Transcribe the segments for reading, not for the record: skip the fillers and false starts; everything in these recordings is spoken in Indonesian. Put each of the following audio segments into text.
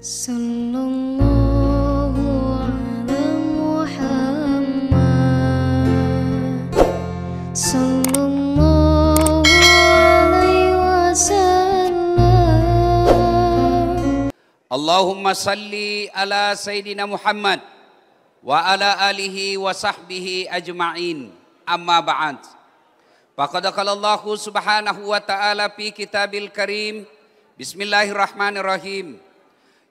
Sallallahu ala Muhammad Sallallahu alaihi wasallam. Allahumma salli ala Sayyidina Muhammad wa ala alihi wa sahbihi ajma'in. Amma ba'd. Faqad qala Allah subhanahu wa ta'ala fi kitabil karim. Bismillahirrahmanirrahim.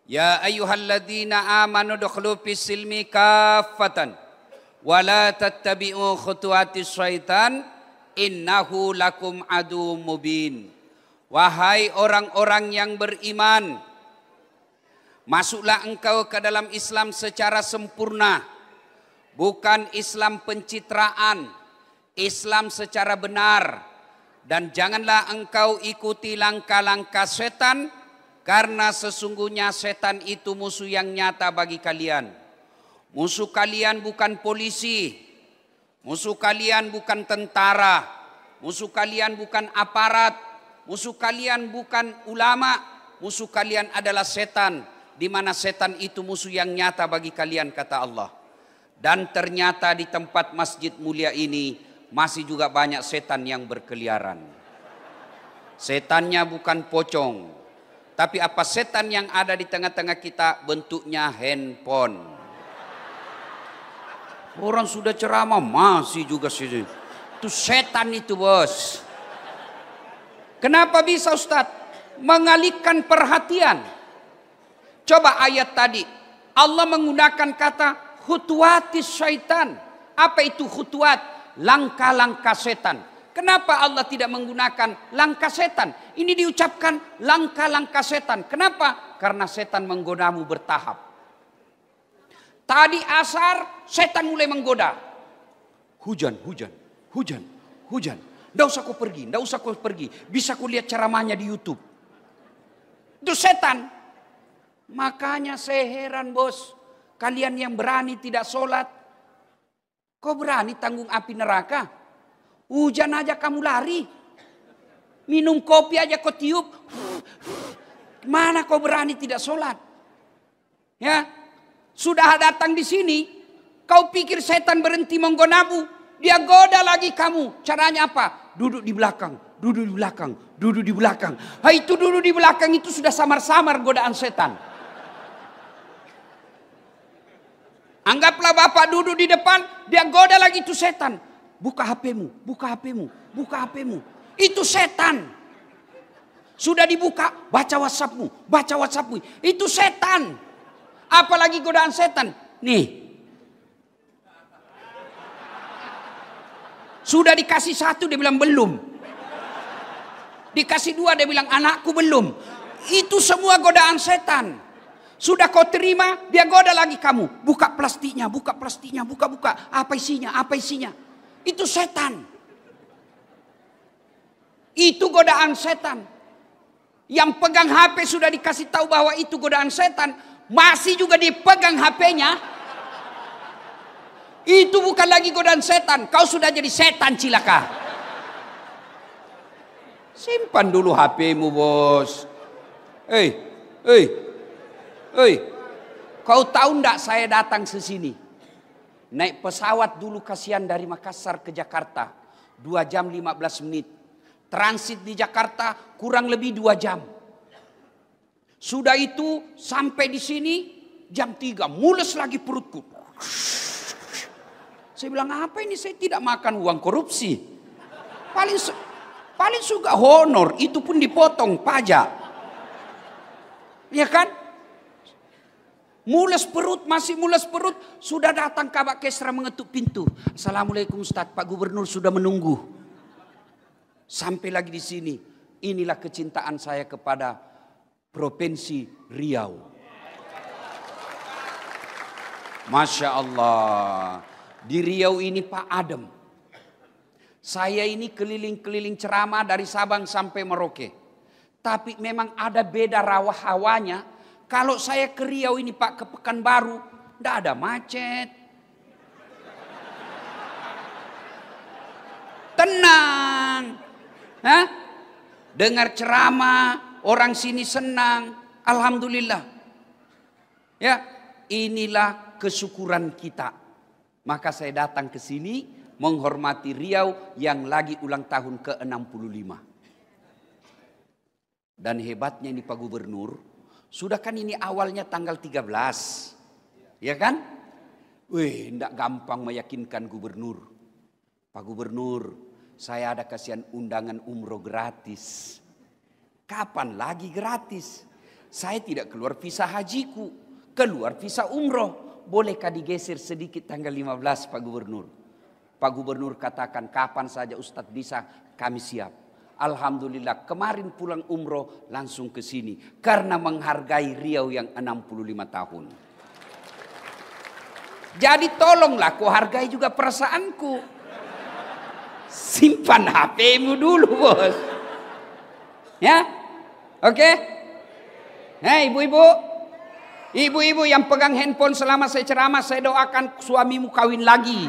Ya ayyuhalladzina amanu dukhulu fis silmi kaffatan wa la tattabi'u khutuwatis syaitan innahu lakum aduwwum mubin. Wahai orang-orang yang beriman, masuklah engkau ke dalam Islam secara sempurna, bukan Islam pencitraan, Islam secara benar. Dan janganlah engkau ikuti langkah-langkah setan, karena sesungguhnya setan itu musuh yang nyata bagi kalian. Musuh kalian bukan polisi, musuh kalian bukan tentara, musuh kalian bukan aparat, musuh kalian bukan ulama, musuh kalian adalah setan, di mana setan itu musuh yang nyata bagi kalian, kata Allah. Dan ternyata di tempat masjid mulia ini masih juga banyak setan yang berkeliaran. Setannya bukan pocong, tapi apa setan yang ada di tengah-tengah kita bentuknya handphone. Orang sudah ceramah masih juga sini. Itu setan itu, bos. Kenapa bisa, Ustadz? Mengalihkan perhatian. Coba ayat tadi, Allah menggunakan kata khutuwatis syaitan. Apa itu khutuwat? Langkah-langkah setan. Kenapa Allah tidak menggunakan langkah setan? Ini diucapkan langkah-langkah setan. Kenapa? Karena setan menggodamu bertahap. Tadi asar setan mulai menggoda. Hujan, hujan, hujan, hujan. Nggak usah kau pergi, nggak usah kau pergi. Bisa kau lihat ceramahnya di YouTube. Itu setan. Makanya saya heran, bos. Kalian yang berani tidak sholat, kau berani tanggung api neraka? Hujan aja kamu lari. Minum kopi aja kau tiup. Mana kau berani tidak sholat? Ya, sudah datang di sini, kau pikir setan berhenti menggodamu, dia goda lagi kamu. Caranya apa? Duduk di belakang, duduk di belakang, duduk di belakang. Itu duduk di belakang itu sudah samar-samar godaan setan. Anggaplah bapak duduk di depan, dia goda lagi itu setan. Buka HP-mu, buka HP-mu, buka HP-mu. Itu setan. Sudah dibuka, baca WhatsApp-mu, baca WhatsApp-mu. Itu setan. Apalagi godaan setan. Nih. Sudah dikasih satu, dia bilang belum. Dikasih dua, dia bilang anakku belum. Itu semua godaan setan. Sudah kau terima, dia goda lagi kamu. Buka plastiknya, buka plastiknya, buka-buka. Apa isinya, apa isinya. Itu setan. Itu godaan setan. Yang pegang HP sudah dikasih tahu bahwa itu godaan setan. Masih juga dipegang HP-nya. Itu bukan lagi godaan setan. Kau sudah jadi setan cilaka. Simpan dulu HP-mu, bos. Kau tahu enggak saya datang ke sini? Naik pesawat dulu kasihan dari Makassar ke Jakarta. 2 jam 15 menit. Transit di Jakarta kurang lebih 2 jam. Sudah itu sampai di sini jam 3. Mules lagi perutku. Saya bilang apa ini, saya tidak makan uang korupsi. Paling suka honor, itu pun dipotong pajak. Ya kan? Mules perut, masih mules perut. Sudah datang kabak kesra mengetuk pintu. Assalamualaikum Ustaz, Pak Gubernur sudah menunggu. Sampai lagi di sini. Inilah kecintaan saya kepada Provinsi Riau. Masya Allah. Di Riau ini Pak adem. Saya ini keliling-keliling ceramah dari Sabang sampai Merauke. Tapi memang ada beda rawah hawanya. Kalau saya ke Riau ini Pak, ke Pekanbaru, tidak ada macet. Tenang. Hah? Dengar ceramah, orang sini senang. Alhamdulillah. Ya, inilah kesyukuran kita. Maka saya datang ke sini menghormati Riau yang lagi ulang tahun ke-65. Dan hebatnya ini Pak Gubernur, sudah kan ini awalnya tanggal 13. Ya kan? Wih, tidak gampang meyakinkan Gubernur. Pak Gubernur, saya ada kasihan undangan umroh gratis. Kapan lagi gratis? Saya tidak keluar visa hajiku, keluar visa umroh. Bolehkah digeser sedikit tanggal 15 Pak Gubernur? Pak Gubernur katakan kapan saja Ustadz bisa, kami siap. Alhamdulillah kemarin pulang umroh langsung ke sini. Karena menghargai Riau yang 65 tahun. Jadi tolonglah kau hargai juga perasaanku. Simpan HP-mu dulu bos. Ya, oke? Hei ibu-ibu. Ibu-ibu yang pegang handphone selama saya ceramah, saya doakan suamimu kawin lagi.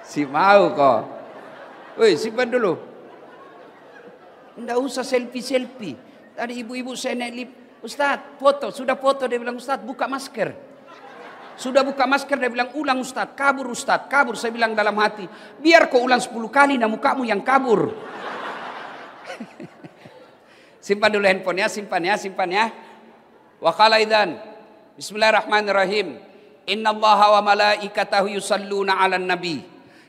Si mau kok. Woi, simpan dulu. Nggak usah selfie-selfie. Tadi ibu-ibu saya naik lift. Ustadz, foto. Sudah foto. Dia bilang, Ustadz buka masker. Sudah buka masker. Dia bilang, ulang Ustadz. Kabur Ustadz, kabur. Saya bilang dalam hati, biar kau ulang 10 kali, nah mukamu yang kabur. Simpan dulu handphone ya, simpan ya. Wa qala idzan. Bismillahirrahmanirrahim. Innallaha wa malaikatahu yusalluna 'alan nabi.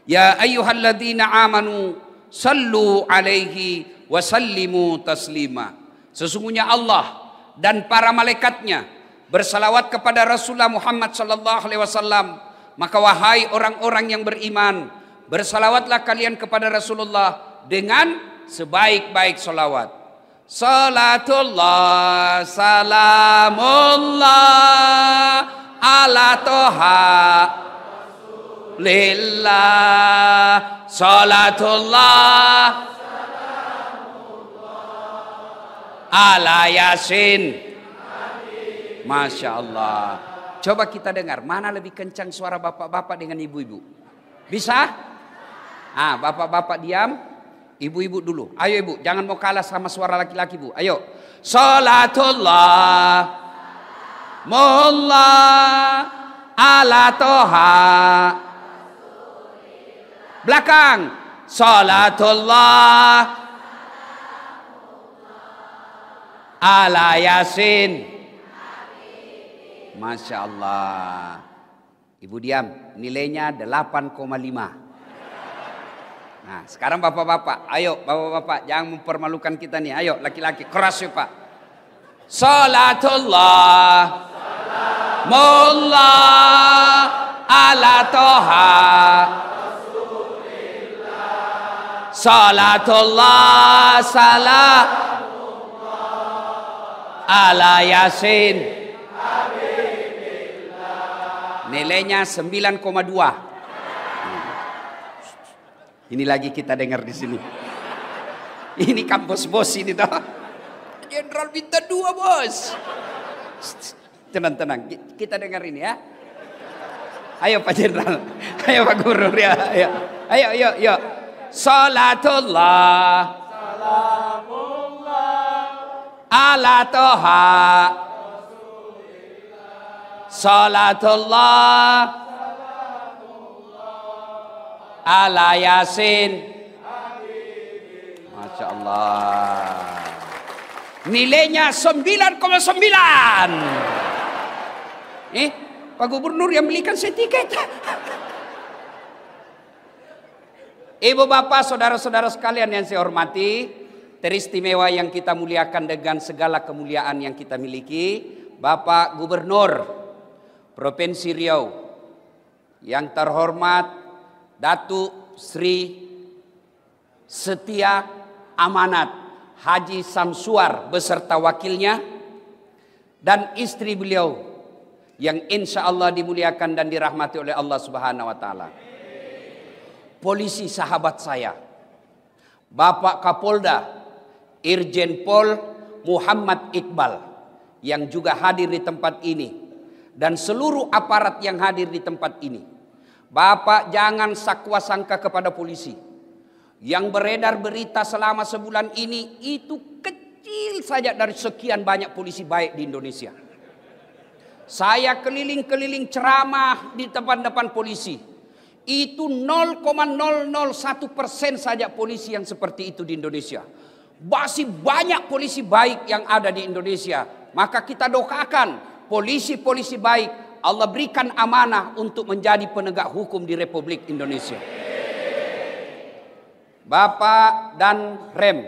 Ya ayyuhalladzina amanu sallu 'alaihi wa sallimu taslima. Sesungguhnya Allah dan para malaikatnya bersalawat kepada Rasulullah Muhammad sallallahu alaihi wasallam. Maka wahai orang-orang yang beriman, bersalawatlah kalian kepada Rasulullah dengan sebaik-baik salawat. Salatullah salamullah ala toha lillah. Salatullah ala yasin. Masya Allah. Coba kita dengar mana lebih kencang suara bapak-bapak dengan ibu-ibu. Bisa? Ah, bapak-bapak diam. Ibu-ibu dulu. Ayo ibu, jangan mau kalah sama suara laki-laki bu. Ayo. Salatullah mullah ala toha. Belakang. Salatullah ala yasin. Masya Allah. Ibu diam. Nilainya 8,5. Nah sekarang bapak-bapak, ayo bapak-bapak jangan mempermalukan kita nih, ayo laki-laki keras ya pak. Salatullah mullah ala toha. Salatullah salam ala yasin. Nilainya 9,2. Ini lagi kita dengar di sini. Ini kampus bos ini toh. Jenderal minta 2 bos. Tenang. Kita dengar ini ya. Ayo Pak Jenderal. Ayo Pak Guru ya. Ayo. Salatullah. Salamullah. Ala toha. Salatullah. Ala yasin. Masya Allah. Nilainya 9,9. Pak Gubernur yang belikan saya tiket. Ibu bapak saudara-saudara sekalian yang saya hormati, teristimewa yang kita muliakan dengan segala kemuliaan yang kita miliki, Bapak Gubernur Provinsi Riau yang terhormat Datuk Sri Setia Amanat Haji Samsuar beserta wakilnya dan istri beliau yang insya Allah dimuliakan dan dirahmati oleh Allah Subhanahu wa Ta'ala. Polisi sahabat saya, Bapak Kapolda Irjen Pol Muhammad Iqbal yang juga hadir di tempat ini dan seluruh aparat yang hadir di tempat ini. Bapak jangan sakwa sangka kepada polisi. Yang beredar berita selama sebulan ini itu kecil kecil saja dari sekian banyak polisi baik di Indonesia. Saya keliling-keliling ceramah di depan polisi. Itu 0,001% saja polisi yang seperti itu di Indonesia. Masih banyak polisi baik yang ada di Indonesia. Maka kita doakan polisi-polisi baik, Allah berikan amanah untuk menjadi penegak hukum di Republik Indonesia. Bapak dan Rem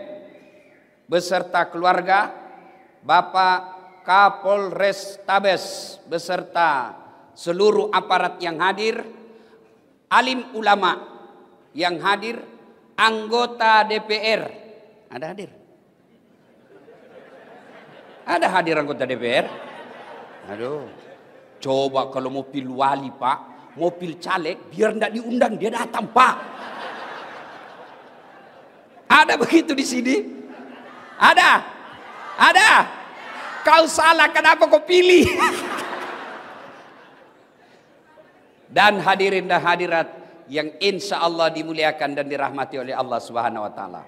beserta keluarga, Bapak Kapolres Tabes beserta seluruh aparat yang hadir, alim ulama yang hadir, anggota DPR. Ada hadir? Ada hadir anggota DPR? Aduh, coba kalau mau pilih wali Pak, mau pilih caleg, biar tidak diundang dia datang Pak. Ada begitu di sini? Ada? Ada? Kau salah, kenapa kau pilih? Dan hadirin dan hadirat yang insya Allah dimuliakan dan dirahmati oleh Allah Subhanahu wa Ta'ala.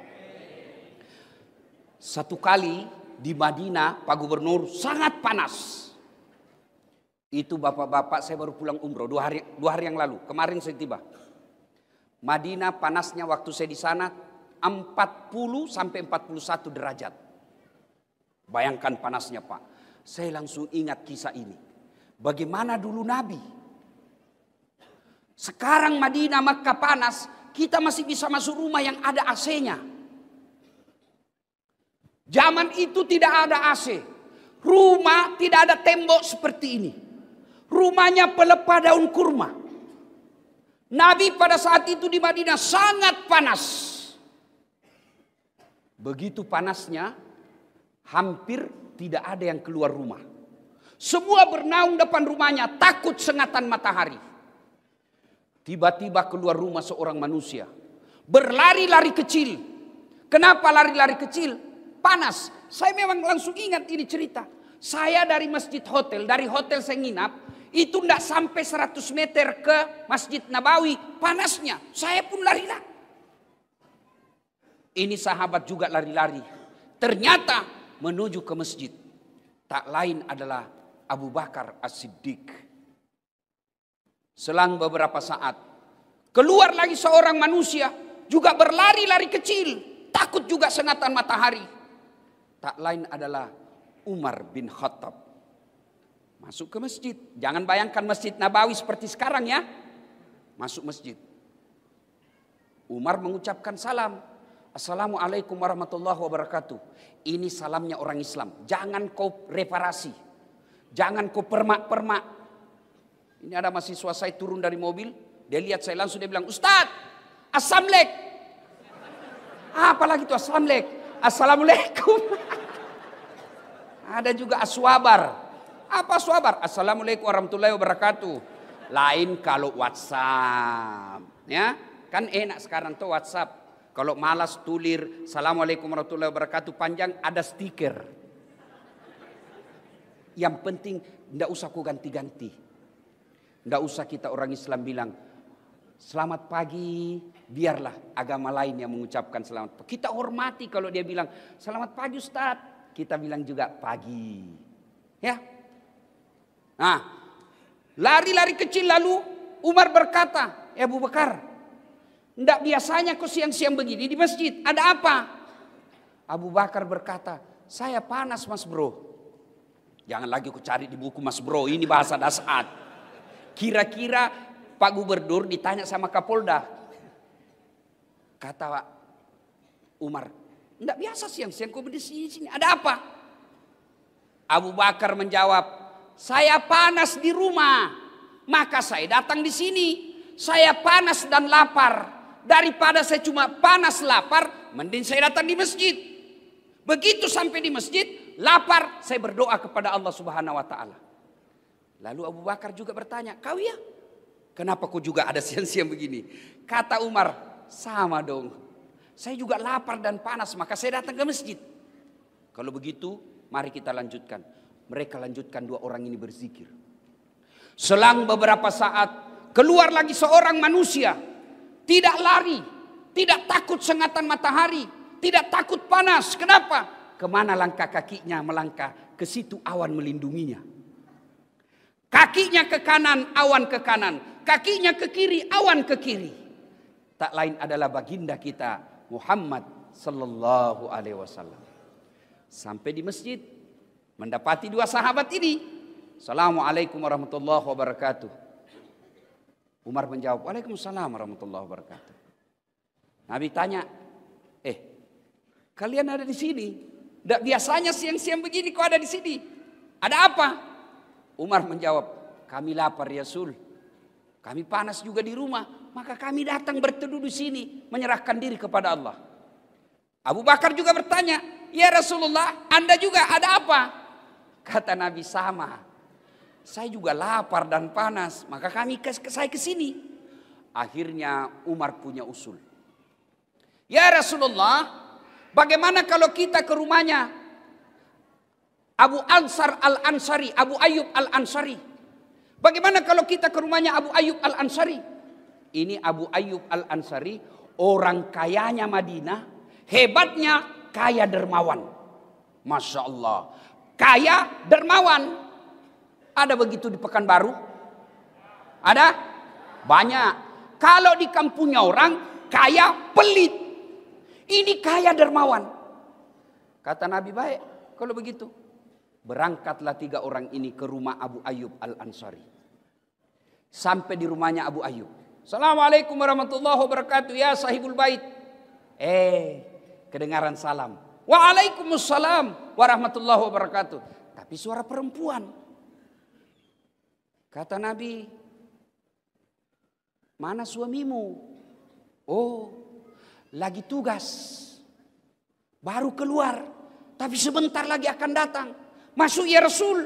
Satu kali di Madinah, Pak Gubernur, sangat panas. Itu bapak-bapak, saya baru pulang umroh 2 hari yang lalu. Kemarin saya tiba. Madinah panasnya waktu saya di sana 40 sampai 41 derajat. Bayangkan panasnya Pak. Saya langsung ingat kisah ini. Bagaimana dulu Nabi. Sekarang Madinah, Makkah panas, kita masih bisa masuk rumah yang ada AC-nya. Zaman itu tidak ada AC. Rumah tidak ada tembok seperti ini. Rumahnya pelepah daun kurma. Nabi pada saat itu di Madinah sangat panas. Begitu panasnya, hampir tidak ada yang keluar rumah. Semua bernaung depan rumahnya, takut sengatan matahari. Tiba-tiba keluar rumah seorang manusia. Berlari-lari kecil. Kenapa lari-lari kecil? Panas. Saya memang langsung ingat ini cerita. Saya dari masjid hotel, dari hotel saya nginap, itu tidak sampai 100 meter ke Masjid Nabawi. Panasnya, saya pun lari-lari. Ini sahabat juga lari-lari. Ternyata menuju ke masjid. Tak lain adalah Abu Bakar As-Siddiq. Selang beberapa saat, keluar lagi seorang manusia, juga berlari-lari kecil, takut juga sengatan matahari. Tak lain adalah Umar bin Khattab. Masuk ke masjid. Jangan bayangkan Masjid Nabawi seperti sekarang ya. Masuk masjid. Umar mengucapkan salam. Assalamualaikum warahmatullahi wabarakatuh. Ini salamnya orang Islam. Jangan kau reparasi. Jangan kau permak-permak. Ini ada mahasiswa saya turun dari mobil. Dia lihat saya langsung dia bilang, Ustadz, Assalamualaikum. Apalagi itu Assalamualaikum. Assalamualaikum. Ada juga aswabar. Apa aswabar? Assalamualaikum warahmatullahi wabarakatuh. Lain kalau WhatsApp. Ya, kan enak sekarang tuh WhatsApp. Kalau malas tulir, Assalamualaikum warahmatullahi wabarakatuh, panjang ada stiker. Yang penting tidak usah ku ganti-ganti. Tidak usah kita orang Islam bilang, selamat pagi, biarlah agama lain yang mengucapkan selamat pagi. Kita hormati kalau dia bilang, selamat pagi Ustadz. Kita bilang juga pagi. Ya. Nah, lari-lari kecil lalu Umar berkata, Abu Bakar, tidak biasanya kau siang-siang begini di masjid. Ada apa? Abu Bakar berkata, saya panas mas bro. Jangan lagi ku cari di buku mas bro. Ini bahasa dasar. Kira-kira Pak Gubernur ditanya sama Kapolda. Kata Umar, tidak biasa siang-siang kau berdiri sini. Ada apa? Abu Bakar menjawab, saya panas di rumah. Maka saya datang di sini. Saya panas dan lapar. Daripada saya cuma panas lapar, mending saya datang di masjid. Begitu sampai di masjid, lapar, saya berdoa kepada Allah Subhanahu wa Ta'ala. Lalu Abu Bakar juga bertanya, kau ya? Kenapa kau juga ada siang-siang begini? Kata Umar, sama dong. Saya juga lapar dan panas, maka saya datang ke masjid. Kalau begitu, mari kita lanjutkan. Mereka lanjutkan, dua orang ini berzikir. Selang beberapa saat, keluar lagi seorang manusia. Tidak lari, tidak takut sengatan matahari, tidak takut panas. Kenapa? kemana langkah kakinya melangkah, ke situ awan melindunginya. Kakinya ke kanan, awan ke kanan. Kakinya ke kiri, awan ke kiri. Tak lain adalah baginda kita Muhammad sallallahu alaihi wasallam. Sampai di masjid, mendapati dua sahabat ini. Assalamualaikum warahmatullahi wabarakatuh. Umar menjawab, Waalaikumsalam warahmatullahi wabarakatuh. Nabi tanya, kalian ada di sini? Tidak biasanya siang-siang begini kok ada di sini. Ada apa? Umar menjawab, kami lapar ya Rasul. Kami panas juga di rumah. Maka kami datang berteduh di sini. Menyerahkan diri kepada Allah. Abu Bakar juga bertanya, ya Rasulullah, Anda juga ada apa? Kata Nabi, sama. Saya juga lapar dan panas. Maka saya ke sini. Akhirnya Umar punya usul. Ya Rasulullah, bagaimana kalau kita ke rumahnya Abu Ansar Al-Ansari, Abu Ayyub Al-Ansari? Bagaimana kalau kita ke rumahnya Abu Ayyub Al-Ansari? Ini Abu Ayyub Al-Ansari, orang kayanya Madinah, hebatnya kaya dermawan. Masya Allah, kaya dermawan. Ada begitu di Pekanbaru? Ada? Banyak. Kalau di kampungnya orang, kaya pelit. Ini kaya dermawan. Kata Nabi, baik kalau begitu. Berangkatlah 3 orang ini ke rumah Abu Ayyub Al-Ansari. Sampai di rumahnya Abu Ayyub. Assalamualaikum warahmatullahi wabarakatuh ya sahibul bait. Kedengaran salam. Waalaikumsalam warahmatullahi wabarakatuh. Tapi suara perempuan. Kata Nabi, mana suamimu? Oh, lagi tugas. Baru keluar. Tapi sebentar lagi akan datang. Masuk ya Rasul.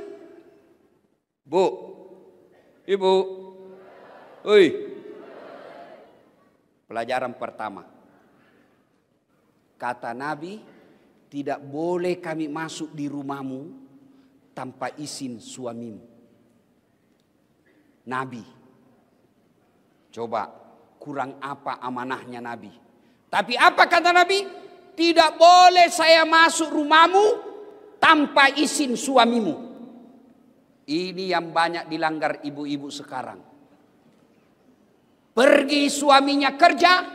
Bu, ibu. Oi. Pelajaran pertama. Kata Nabi, tidak boleh kami masuk di rumahmu tanpa izin suamimu. Nabi. Coba kurang apa amanahnya Nabi. Tapi apa kata Nabi? Tidak boleh saya masuk rumahmu tanpa izin suamimu. Ini yang banyak dilanggar ibu-ibu sekarang. Pergi suaminya kerja,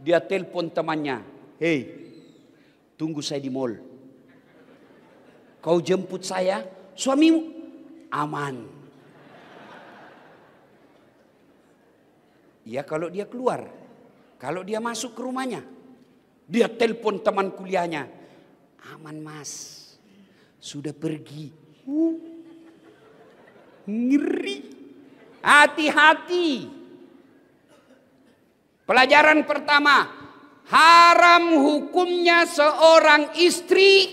dia telepon temannya. Hei, tunggu saya di mall. Kau jemput saya, suamimu aman. Ya kalau dia keluar. Kalau dia masuk ke rumahnya, dia telepon teman kuliahnya. Aman mas. Sudah pergi. Ngeri. Hati-hati. Pelajaran pertama. Haram hukumnya seorang istri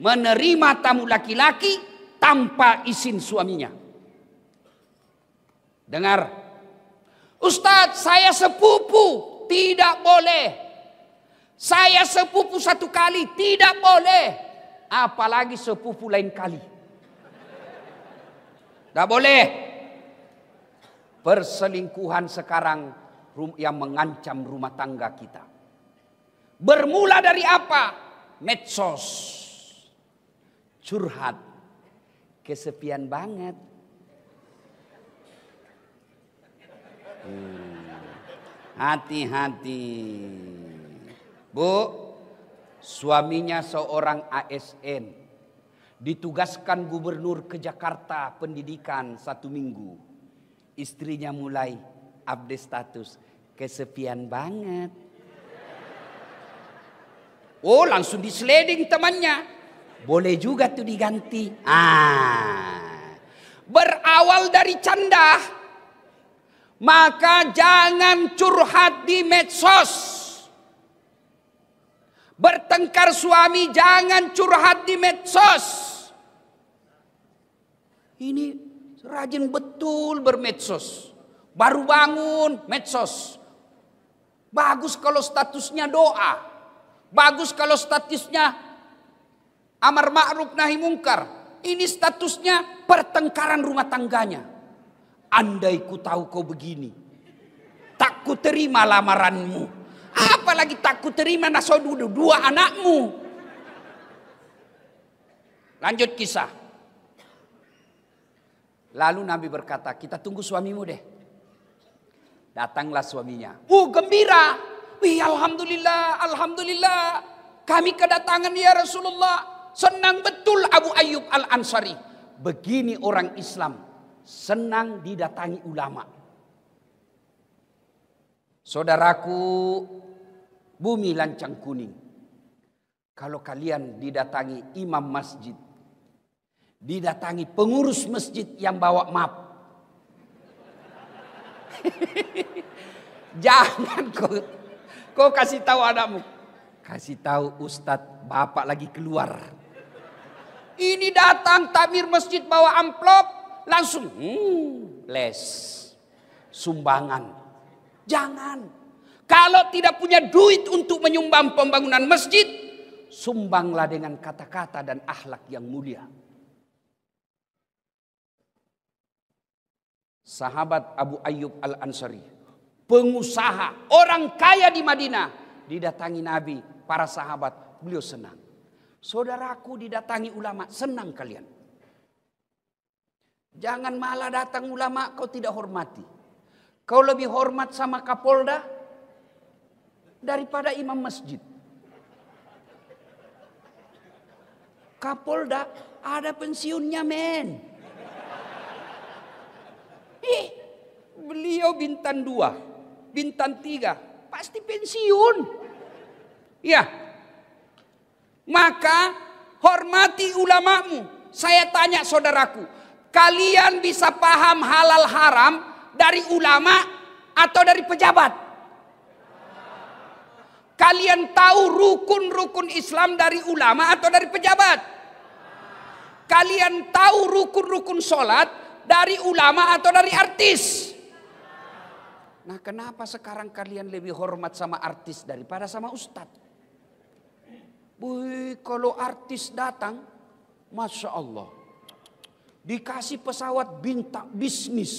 menerima tamu laki-laki tanpa izin suaminya. Dengar. Ustadz, saya sepupu. Tidak boleh. Saya sepupu 1 kali. Tidak boleh. Apalagi sepupu lain kali. Tidak boleh. Perselingkuhan sekarang yang mengancam rumah tangga kita. Bermula dari apa? Medsos. Curhat. Kesepian banget. Hati-hati. Bu, suaminya seorang ASN. Ditugaskan gubernur ke Jakarta pendidikan 1 minggu. Istrinya mulai update status. Kesepian banget. Oh, langsung disleding temannya. Boleh juga tuh diganti. Berawal dari canda. Maka jangan curhat di medsos. Bertengkar suami jangan curhat di medsos. Ini rajin betul bermedsos. Baru bangun medsos. Bagus kalau statusnya doa. Bagus kalau statusnya amar ma'ruf nahi mungkar. Ini statusnya pertengkaran rumah tangganya. Andai ku tahu kau begini, tak ku terima lamaranmu. Apalagi tak ku terima nasodudu 2 anakmu. Lanjut kisah. Lalu Nabi berkata, kita tunggu suamimu deh. Datanglah suaminya. Gembira. Wih, alhamdulillah, alhamdulillah. Kami kedatangan ya Rasulullah. Senang betul Abu Ayyub Al-Ansari. Begini orang Islam. Senang didatangi ulama. Saudaraku, bumi lancang kuning. Kalau kalian didatangi imam masjid. Didatangi pengurus masjid yang bawa map. Jangan kau kasih tahu anakmu. Kasih tahu Ustadz, bapak lagi keluar. Ini datang takmir masjid bawa amplop. Langsung les. Sumbangan. Jangan. Kalau tidak punya duit untuk menyumbang pembangunan masjid. Sumbanglah dengan kata-kata dan akhlak yang mulia. Sahabat Abu Ayyub Al-Ansari, pengusaha, orang kaya di Madinah, didatangi Nabi, para sahabat, beliau senang. Saudaraku didatangi ulama, senang kalian. Jangan malah datang ulama kau tidak hormati. Kau lebih hormat sama Kapolda daripada imam masjid. Kapolda ada pensiunnya, men. Beliau bintang 2, bintang 3, pasti pensiun. Ya, maka hormati ulamamu. Saya tanya saudaraku, kalian bisa paham halal haram dari ulama atau dari pejabat? Kalian tahu rukun-rukun Islam dari ulama atau dari pejabat? Kalian tahu rukun-rukun sholat dari ulama atau dari artis? Nah, kenapa sekarang kalian lebih hormat sama artis daripada sama ustadz? Kalau artis datang, Masya Allah, dikasih pesawat bintang bisnis,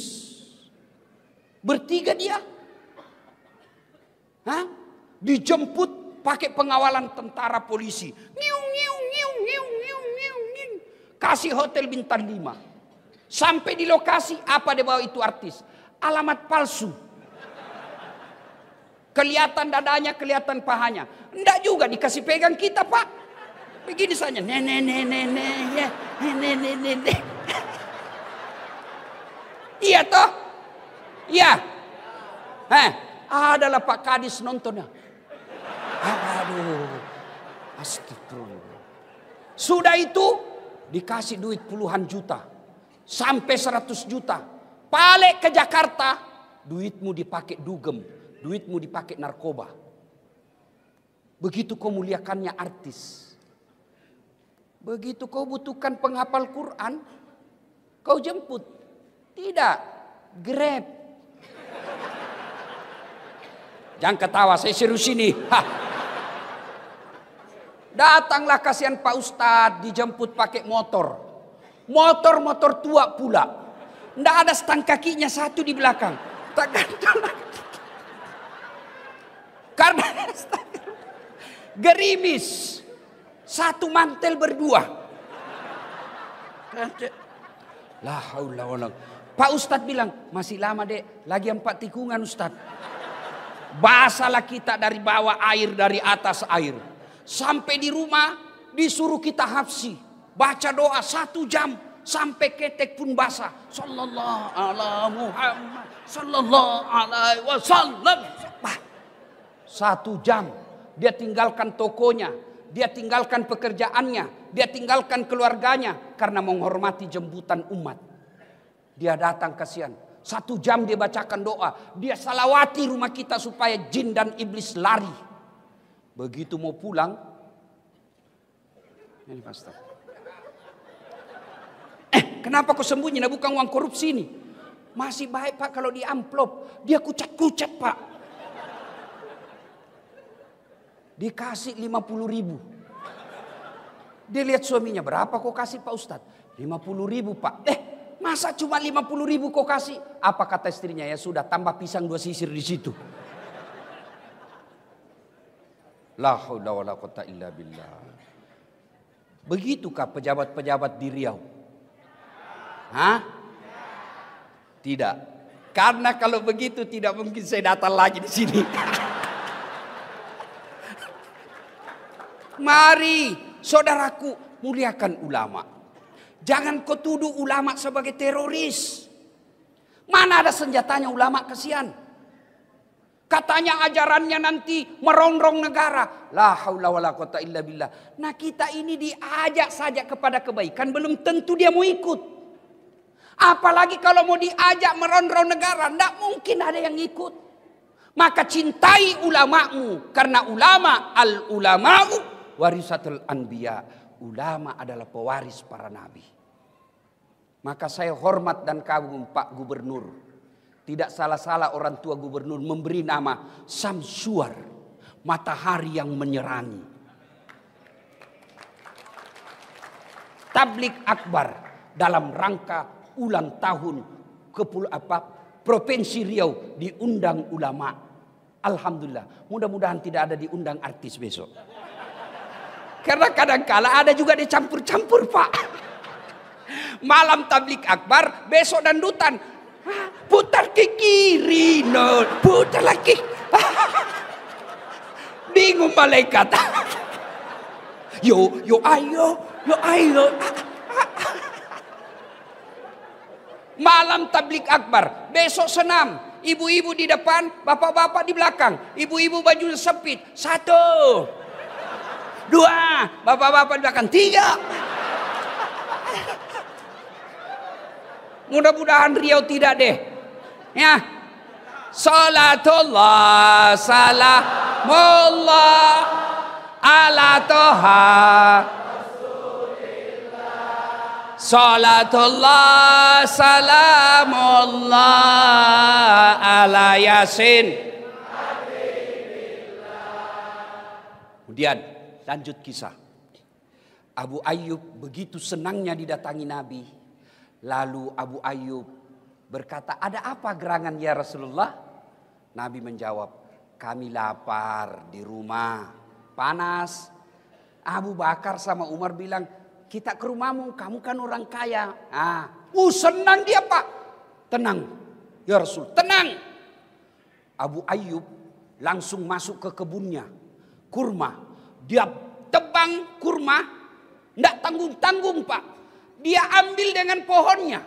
bertiga dia, dijemput pakai pengawalan tentara polisi, kasih hotel bintang 5, sampai di lokasi apa dia bawa itu artis, alamat palsu. Kelihatan dadanya, kelihatan pahanya. Enggak juga dikasih pegang kita, Pak. Begini saja. Iya toh? Iya. Adalah Pak Kadis nontonnya. Aduh. Astagfirullah. Sudah itu dikasih duit puluhan juta. Sampai 100 juta. Balik ke Jakarta. Duitmu dipakai dugem. Duitmu dipakai narkoba. Begitu kau muliakannya artis. Begitu kau butuhkan penghafal Quran, kau jemput. Tidak, Grab. Jangan ketawa, saya serius ini. Datanglah kasihan Pak Ustadz, dijemput pakai motor. Motor tua pula. Tidak ada stang kakinya satu di belakang. Karena gerimis, satu mantel berdua. La haula wala. Pak Ustadz bilang, masih lama dek, lagi 4 tikungan Ustadz. Basalah kita dari bawah air, dari atas air. Sampai di rumah disuruh kita hafsi, baca doa 1 jam sampai ketek pun basah. Sallallahu ala Muhammad, sallallahu alaihi wasallam. 1 jam dia tinggalkan tokonya, dia tinggalkan pekerjaannya, dia tinggalkan keluarganya karena menghormati jemputan umat. Dia datang kasihan, 1 jam dia bacakan doa, dia salawati rumah kita supaya jin dan iblis lari. Begitu mau pulang, ini pastor. Kenapa kau sembunyi? Nah, bukan uang korupsi ini. Masih baik Pak kalau di amplop, dia kucat-kucat Pak. Dikasih 50.000. Dia lihat suaminya, berapa kau kasih Pak Ustadz? 50.000 Pak. Masa cuma 50.000 kau kasih? Apa kata istrinya? Ya sudah, tambah pisang 2 sisir di situ. La haula wala quwata illa billah. Begitukah pejabat-pejabat di Riau? Hah? Tidak. Karena kalau begitu tidak mungkin saya datang lagi di sini. Mari saudaraku muliakan ulama. Jangan kau tuduh ulama sebagai teroris. Mana ada senjatanya ulama, kasihan. Katanya ajarannya nanti merongrong negara. La haula wala quwata illa billah. Nah kita ini diajak saja kepada kebaikan, belum tentu dia mau ikut. Apalagi kalau mau diajak merongrong negara, tidak mungkin ada yang ikut. Maka cintai ulamamu, karena ulama al-ulama'u warisatul anbiya. Ulama adalah pewaris para nabi. Maka saya hormat dan kagum Pak Gubernur. Tidak salah-salah orang tua gubernur memberi nama Samsuar, matahari yang menyerangi. Tablik Akbar dalam rangka ulang tahun Provinsi Riau diundang ulama. Alhamdulillah. Mudah-mudahan tidak ada diundang artis besok. Karena kadang-kala ada juga dicampur-campur, Pak. Malam tablik akbar, besok dandutan. Putar ke kiri, no. Putar lagi. Bingung malaikat. Yo ayo. Malam tablik akbar, besok senam. Ibu-ibu di depan, bapak-bapak di belakang. Ibu-ibu baju sempit. 1, 2, bapak-bapak di belakang. 3. Mudah-mudahan Riau tidak deh. Ya. Salatullah salamullah ala toha. Salatullah salamullah ala Yasin. Kemudian lanjut kisah. Abu Ayyub begitu senangnya didatangi Nabi. Lalu Abu Ayyub berkata, ada apa gerangan ya Rasulullah? Nabi menjawab, kami lapar di rumah, panas. Abu Bakar sama Umar bilang, kita ke rumahmu, kamu kan orang kaya. Senang dia Pak. Tenang ya Rasul, tenang. Abu Ayyub langsung masuk ke kebunnya, kurma. Dia tebang kurma, tidak tanggung-tanggung Pak. Dia ambil dengan pohonnya.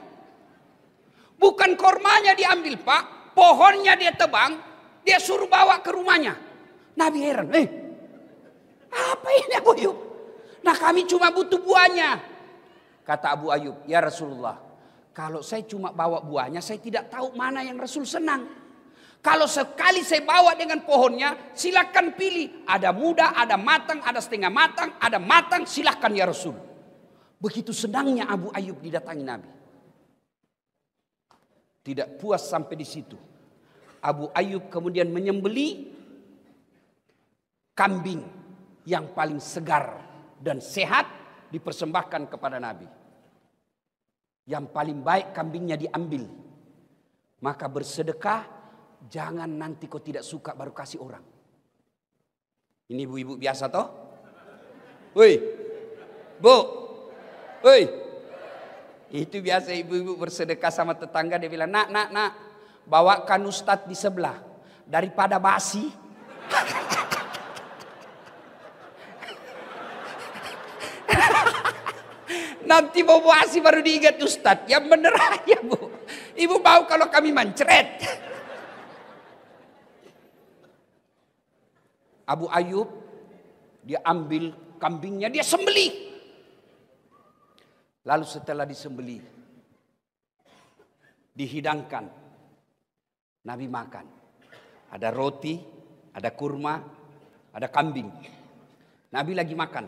Bukan kormanya diambil Pak. Pohonnya dia tebang. Dia suruh bawa ke rumahnya. Nabi heran. Apa ini Abu Ayyub? Nah kami cuma butuh buahnya. Kata Abu Ayyub. Ya Rasulullah. Kalau saya cuma bawa buahnya. Saya tidak tahu mana yang Rasul senang. Kalau sekali saya bawa dengan pohonnya. Silakan pilih. Ada muda, ada matang, ada setengah matang. Ada matang, silakan ya Rasul. Begitu senangnya Abu Ayyub didatangi Nabi. Tidak puas sampai di situ. Abu Ayyub kemudian menyembeli kambing yang paling segar dan sehat dipersembahkan kepada Nabi. Yang paling baik kambingnya diambil. Maka bersedekah, jangan nanti kau tidak suka baru kasih orang. Ini ibu-ibu biasa toh? Woi, Bu. Woi, itu biasa ibu-ibu bersedekah sama tetangga. Dia bilang, nak, bawakan ustadz di sebelah. Daripada basi. Nanti mau basi baru diingat ustadz. Yang bener aja Bu. Ibu mau kalau kami mancret. Abu Ayyub, dia ambil kambingnya, dia sembelih. Lalu setelah disembelih, dihidangkan, Nabi makan. Ada roti, ada kurma, ada kambing. Nabi lagi makan.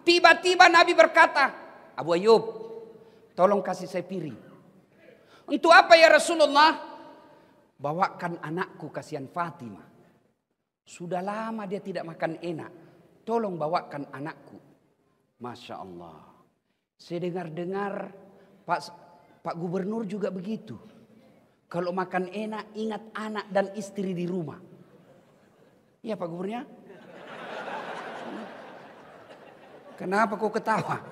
Tiba-tiba Nabi berkata, Abu Ayyub, tolong kasih saya piring. Untuk apa ya Rasulullah? Bawakan anakku, kasihan Fatimah. Sudah lama dia tidak makan enak. Tolong bawakan anakku. Masya Allah. Saya dengar-dengar Pak Gubernur juga begitu. Kalau makan enak ingat anak dan istri di rumah. Iya Pak Gubernur. Kenapa kau ketawa?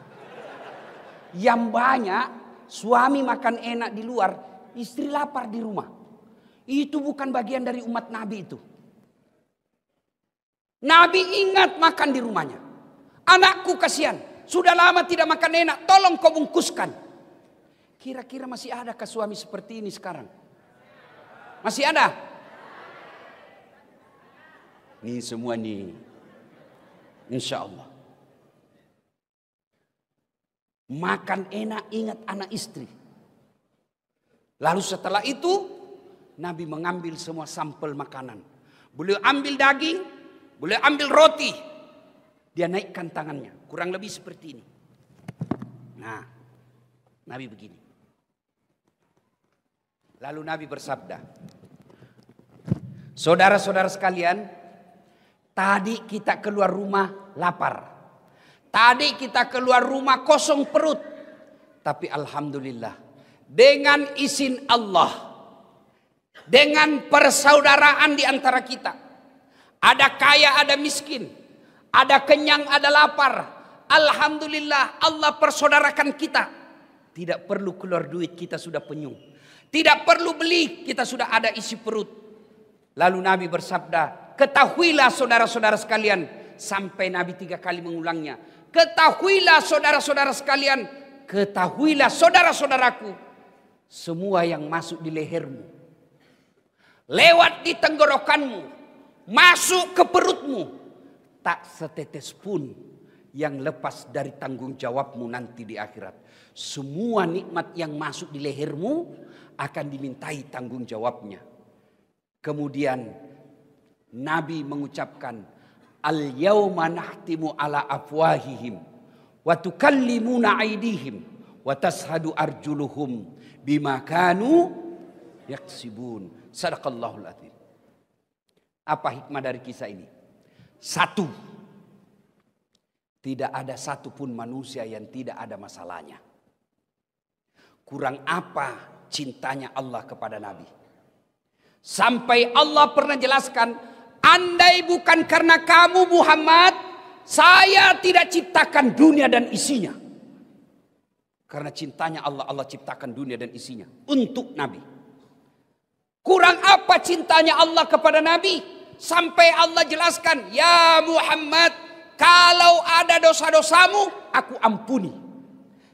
Yang banyak suami makan enak di luar, istri lapar di rumah. Itu bukan bagian dari umat Nabi itu. Nabi ingat makan di rumahnya. Anakku kasihan, sudah lama tidak makan enak, tolong kau bungkuskan. Kira-kira masih adakah suami seperti ini sekarang? Masih ada? Ini semua nih, insya Allah. Makan enak, ingat anak istri. Lalu setelah itu Nabi mengambil semua sampel makanan. Beliau ambil daging, beliau ambil roti. Dia naikkan tangannya, kurang lebih seperti ini. Nah, Nabi begini. Lalu Nabi bersabda, saudara-saudara sekalian, tadi kita keluar rumah lapar. Tadi kita keluar rumah kosong perut. Tapi alhamdulillah, dengan izin Allah, dengan persaudaraan di antara kita, ada kaya, ada miskin, ada kenyang, ada lapar. Alhamdulillah, Allah persaudarakan kita. Tidak perlu keluar duit, kita sudah penyung. Tidak perlu beli, kita sudah ada isi perut. Lalu Nabi bersabda, ketahuilah saudara-saudara sekalian. Sampai Nabi 3 kali mengulangnya. Ketahuilah saudara-saudara sekalian. Ketahuilah saudara-saudaraku. Semua yang masuk di lehermu, lewat di tenggorokanmu, masuk ke perutmu, tak setetes pun yang lepas dari tanggung jawabmu nanti di akhirat. Semua nikmat yang masuk di lehermu akan dimintai tanggung jawabnya. Kemudian Nabi mengucapkan, al-yawma nahtimu ala afwahihim wa tukallimuna aydihim wa tashhadu arjuluhum bima kanu yaksibun. Sadaqallahul azim. Apa hikmah dari kisah ini? Satu, tidak ada satupun manusia yang tidak ada masalahnya. Kurang apa cintanya Allah kepada Nabi? Sampai Allah pernah jelaskan, andai bukan karena kamu Muhammad, saya tidak ciptakan dunia dan isinya. Karena cintanya Allah, Allah ciptakan dunia dan isinya untuk Nabi. Kurang apa cintanya Allah kepada Nabi? Sampai Allah jelaskan, ya Muhammad, kalau ada dosa-dosamu, aku ampuni.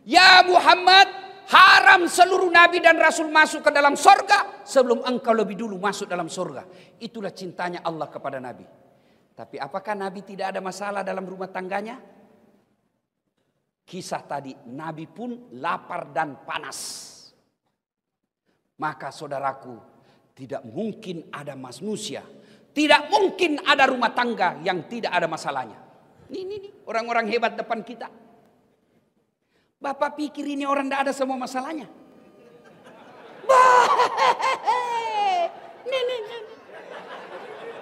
Ya Muhammad, haram seluruh Nabi dan Rasul masuk ke dalam sorga sebelum engkau lebih dulu masuk dalam sorga. Itulah cintanya Allah kepada Nabi. Tapi apakah Nabi tidak ada masalah dalam rumah tangganya? Kisah tadi, Nabi pun lapar dan panas. Maka saudaraku, tidak mungkin ada manusia, tidak mungkin ada rumah tangga yang tidak ada masalahnya. Ini orang-orang hebat depan kita. Bapak pikir ini orang tidak ada semua masalahnya?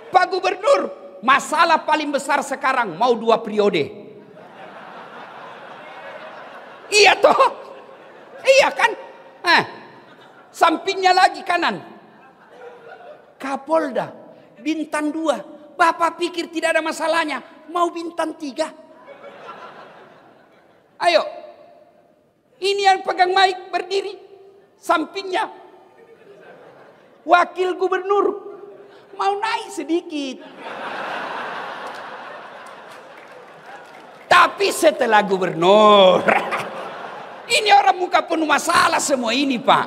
Pak Gubernur, masalah paling besar sekarang mau 2 periode. Iya toh? Iya kan? Sampingnya lagi kanan, Kapolda, bintang 2. Bapak pikir tidak ada masalahnya, mau bintang 3. Ayo, ini yang pegang mic berdiri, sampingnya wakil gubernur, mau naik sedikit. Tapi setelah gubernur, ini orang muka penuh masalah semua ini Pak.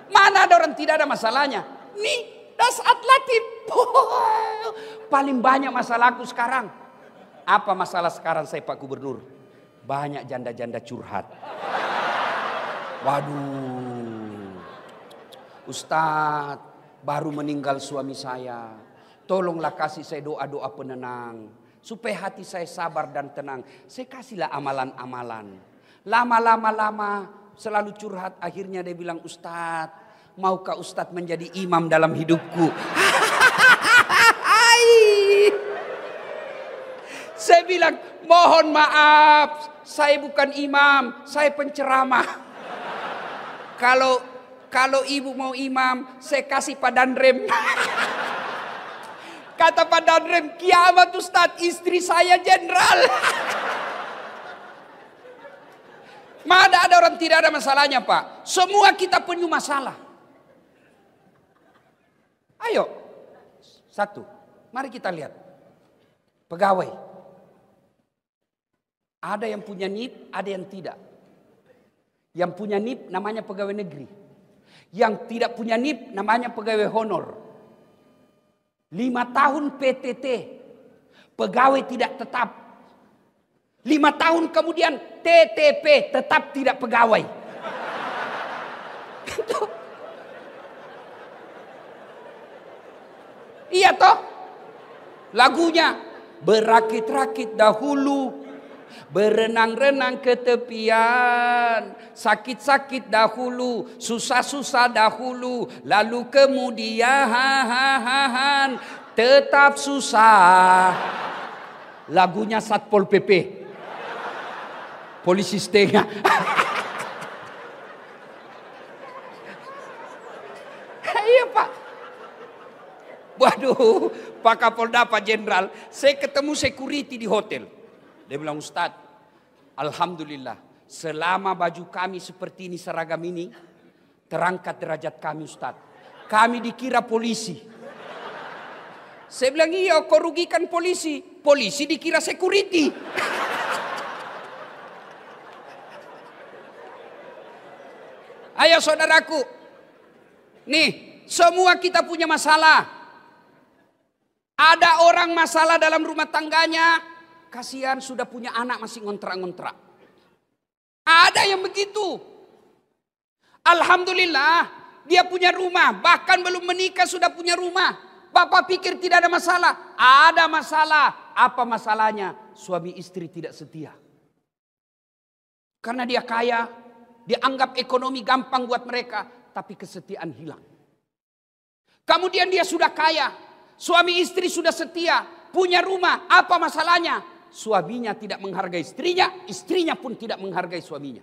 Mana ada orang tidak ada masalahnya? Nih, Dasat Latif. Paling banyak masalahku sekarang. Apa masalah sekarang saya Pak Gubernur? Banyak janda-janda curhat. Waduh, Ustadz, baru meninggal suami saya. Tolonglah kasih saya doa-doa penenang. Supaya hati saya sabar dan tenang. Saya kasihlah amalan-amalan. Lama-lama selalu curhat. Akhirnya dia bilang, Ustadz, maukah Ustadz menjadi imam dalam hidupku? Saya bilang, mohon maaf, saya bukan imam, saya penceramah. Kalau ibu mau imam, saya kasih Pak Danrem. Kata Pak Danrem, kiamat Ustadz, istri saya jenderal. Mana ada orang tidak ada masalahnya, Pak? Semua kita punya masalah. Ayo, satu, mari kita lihat. Pegawai. Ada yang punya NIP, ada yang tidak. Yang punya NIP namanya pegawai negeri. Yang tidak punya NIP namanya pegawai honor. 5 tahun PTT, pegawai tidak tetap. 5 tahun kemudian TTP, tetap tidak pegawai. Iya toh? Lagunya, berakit-rakit dahulu, berenang-renang ke tepian, sakit-sakit dahulu, susah-susah dahulu, lalu kemudian tetap susah. Lagunya Satpol PP. Polisi setengah. Iya Pak. Waduh, Pak Kapolda, Pak Jenderal, saya ketemu security di hotel. Dia bilang, Ustadz, alhamdulillah, selama baju kami seperti ini, seragam ini, terangkat derajat kami Ustadz. Kami dikira polisi. Saya bilang, iya, kau rugikan polisi. Polisi dikira security. Ayo saudaraku, nih semua kita punya masalah. Ada orang masalah dalam rumah tangganya, kasihan sudah punya anak masih ngontrak-ngontrak. Ada yang begitu. Alhamdulillah dia punya rumah, bahkan belum menikah sudah punya rumah. Bapak pikir tidak ada masalah? Ada masalah. Apa masalahnya? Suami istri tidak setia. Karena dia kaya, dianggap ekonomi gampang buat mereka, tapi kesetiaan hilang. Kemudian dia sudah kaya, suami istri sudah setia, punya rumah, apa masalahnya? Suaminya tidak menghargai istrinya, istrinya pun tidak menghargai suaminya.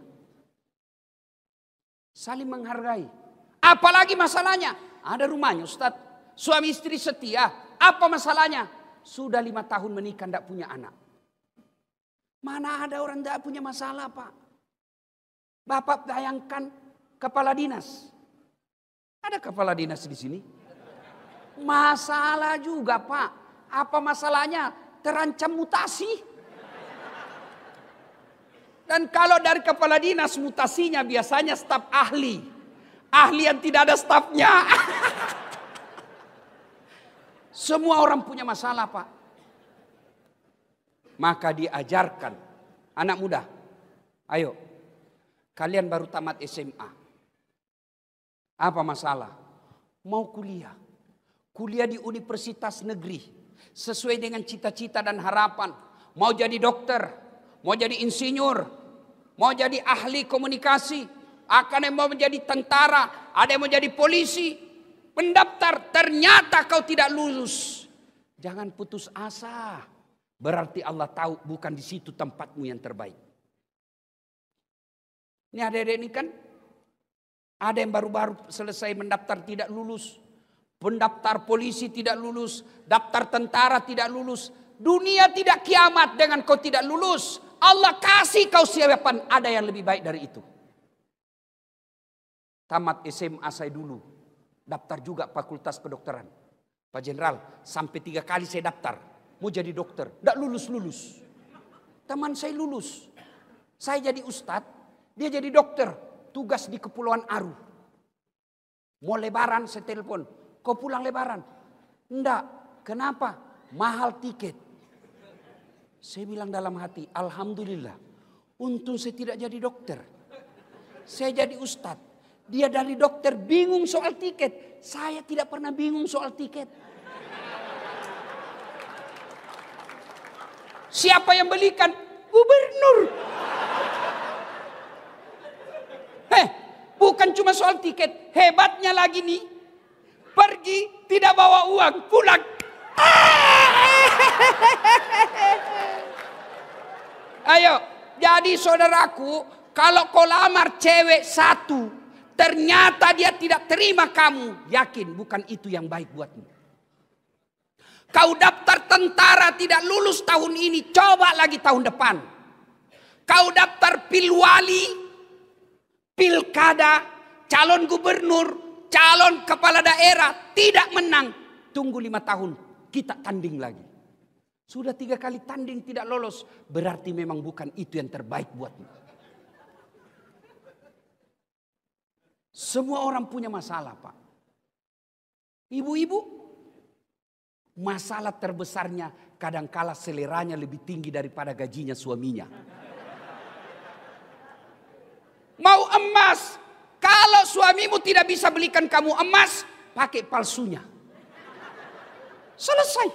Saling menghargai. Apalagi masalahnya? Ada rumahnya Ustadz, suami istri setia, apa masalahnya? Sudah 5 tahun menikah tidak punya anak. Mana ada orang tidak punya masalah Pak? Bapak bayangkan kepala dinas. Ada kepala dinas di sini? Masalah juga Pak. Apa masalahnya? Terancam mutasi. Dan kalau dari kepala dinas mutasinya biasanya staf ahli. Ahli yang tidak ada stafnya. Semua orang punya masalah Pak. Maka diajarkan. Anak muda, ayo. Kalian baru tamat SMA. Apa masalah? Mau kuliah. Kuliah di universitas negeri. Sesuai dengan cita-cita dan harapan. Mau jadi dokter. Mau jadi insinyur. Mau jadi ahli komunikasi. Akan yang mau menjadi tentara. Ada yang mau jadi polisi. Pendaftar. Ternyata kau tidak lulus. Jangan putus asa. Berarti Allah tahu bukan di situ tempatmu yang terbaik. Ini adik-adik ini kan ada yang baru-baru selesai mendaftar tidak lulus. Pendaftar polisi tidak lulus. Daftar tentara tidak lulus. Dunia tidak kiamat dengan kau tidak lulus. Allah kasih kau siapan ada yang lebih baik dari itu. Tamat SMA saya dulu. Daftar juga fakultas kedokteran. Pak Jenderal sampai 3 kali saya daftar. Mau jadi dokter. Tidak lulus-lulus. Teman saya lulus. Saya jadi ustadz. Dia jadi dokter, tugas di Kepulauan Aru. Mau lebaran saya telepon, kau pulang lebaran? Enggak, kenapa? Mahal tiket. Saya bilang dalam hati, alhamdulillah. Untung saya tidak jadi dokter. Saya jadi ustadz. Dia dari dokter bingung soal tiket. Saya tidak pernah bingung soal tiket. Siapa yang belikan? Gubernur. Bukan cuma soal tiket. Hebatnya lagi nih. Pergi tidak bawa uang. Pulang. Ayo. Jadi saudaraku. Kalau kau lamar cewek satu. Ternyata dia tidak terima kamu. Yakin bukan itu yang baik buatmu. Kau daftar tentara tidak lulus tahun ini. Coba lagi tahun depan. Kau daftar pilwali. pilkada, calon gubernur, calon kepala daerah tidak menang. Tunggu 5 tahun, kita tanding lagi. Sudah 3 kali tanding tidak lolos, berarti memang bukan itu yang terbaik buatmu. Semua orang punya masalah, Pak. Ibu-ibu, masalah terbesarnya kadangkala seleranya lebih tinggi daripada gajinya suaminya. Mau emas, kalau suamimu tidak bisa belikan kamu emas, pakai palsunya. Selesai.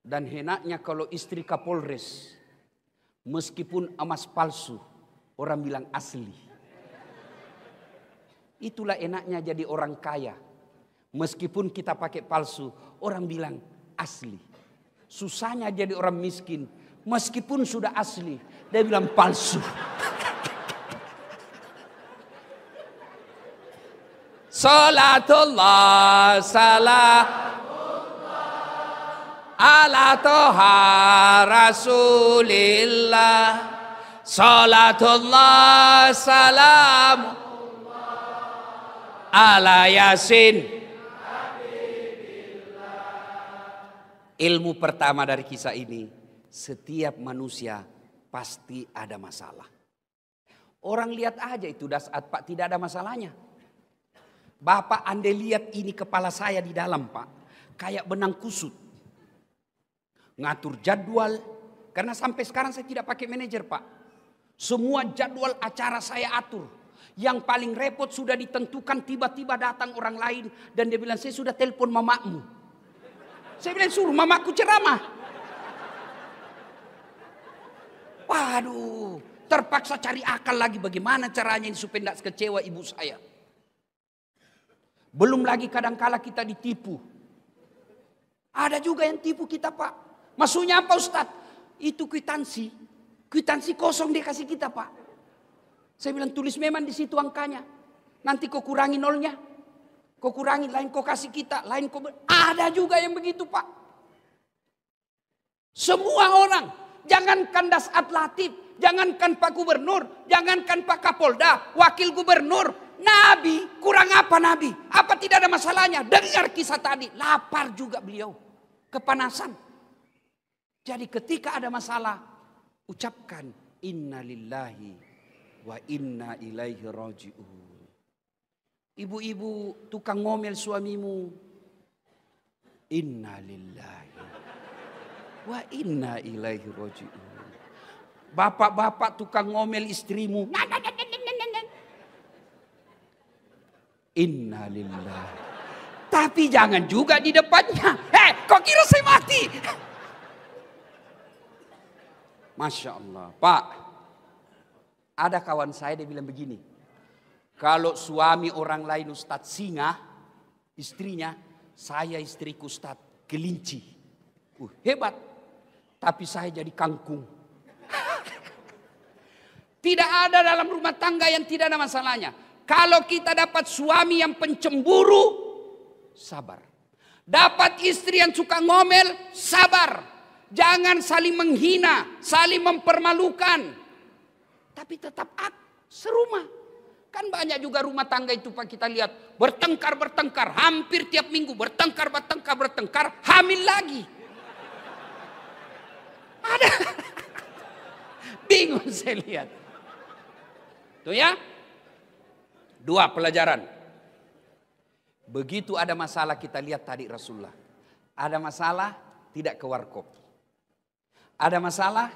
Dan henaknya kalau istri Kapolres, meskipun emas palsu, orang bilang asli. Itulah enaknya jadi orang kaya. Meskipun kita pakai palsu, orang bilang asli. Susahnya jadi orang miskin, meskipun sudah asli, dia bilang palsu. Salatullah salam ala toha rasulillah. Salatullah salam ala yasin. Ilmu pertama dari kisah ini, setiap manusia pasti ada masalah. Orang lihat aja itu saat Pak tidak ada masalahnya. Bapak andai lihat ini kepala saya di dalam Pak, kayak benang kusut. Ngatur jadwal, karena sampai sekarang saya tidak pakai manajer Pak. Semua jadwal acara saya atur. Yang paling repot sudah ditentukan, tiba-tiba datang orang lain dan dia bilang, saya sudah telepon mamamu. Saya bilang, suruh mamaku ceramah. Waduh, terpaksa cari akal lagi bagaimana caranya ini supaya tidak kecewa ibu saya. Belum lagi kadangkala kita ditipu. Ada juga yang tipu kita Pak. Maksudnya apa Ustadz? Itu kwitansi. Kwitansi kosong dia kasih kita Pak. Saya bilang tulis memang di situ angkanya. Nanti kau kurangi nolnya. Kau kurangi, lain kau kasih kita. Lain kau ada juga yang begitu Pak. Semua orang. Jangankan Dasat Latif. Jangankan Pak Gubernur. Jangankan Pak Kapolda. Wakil Gubernur. Nabi. Kurang apa Nabi? Apa tidak ada masalahnya? Dengar kisah tadi. Lapar juga beliau. Kepanasan. Jadi ketika ada masalah. Ucapkan. Inna lillahi wa inna ilaihi raji'un. Ibu-ibu tukang ngomel suamimu. Inna lillahi wa inna ilaihi raji'un. Bapak-bapak tukang ngomel istrimu. Inna lillahi. Tapi jangan juga di depannya. Kok kira saya mati? Masya Allah. Pak, ada kawan saya dia bilang begini. Kalau suami orang lain Ustadz singa, istrinya, saya istriku Ustadz kelinci. Hebat. Tapi saya jadi kangkung. Tidak ada dalam rumah tangga yang tidak ada masalahnya. Kalau kita dapat suami yang pencemburu, sabar. Dapat istri yang suka ngomel, sabar. Jangan saling menghina, saling mempermalukan. Tapi tetap serumah. Kan banyak juga rumah tangga itu Pak kita lihat. Bertengkar. Hampir tiap minggu bertengkar. Hamil lagi. Ada. Bingung saya lihat. Tuh ya. 2 pelajaran. Begitu ada masalah kita lihat tadi Rasulullah. Ada masalah tidak ke warkop. Ada masalah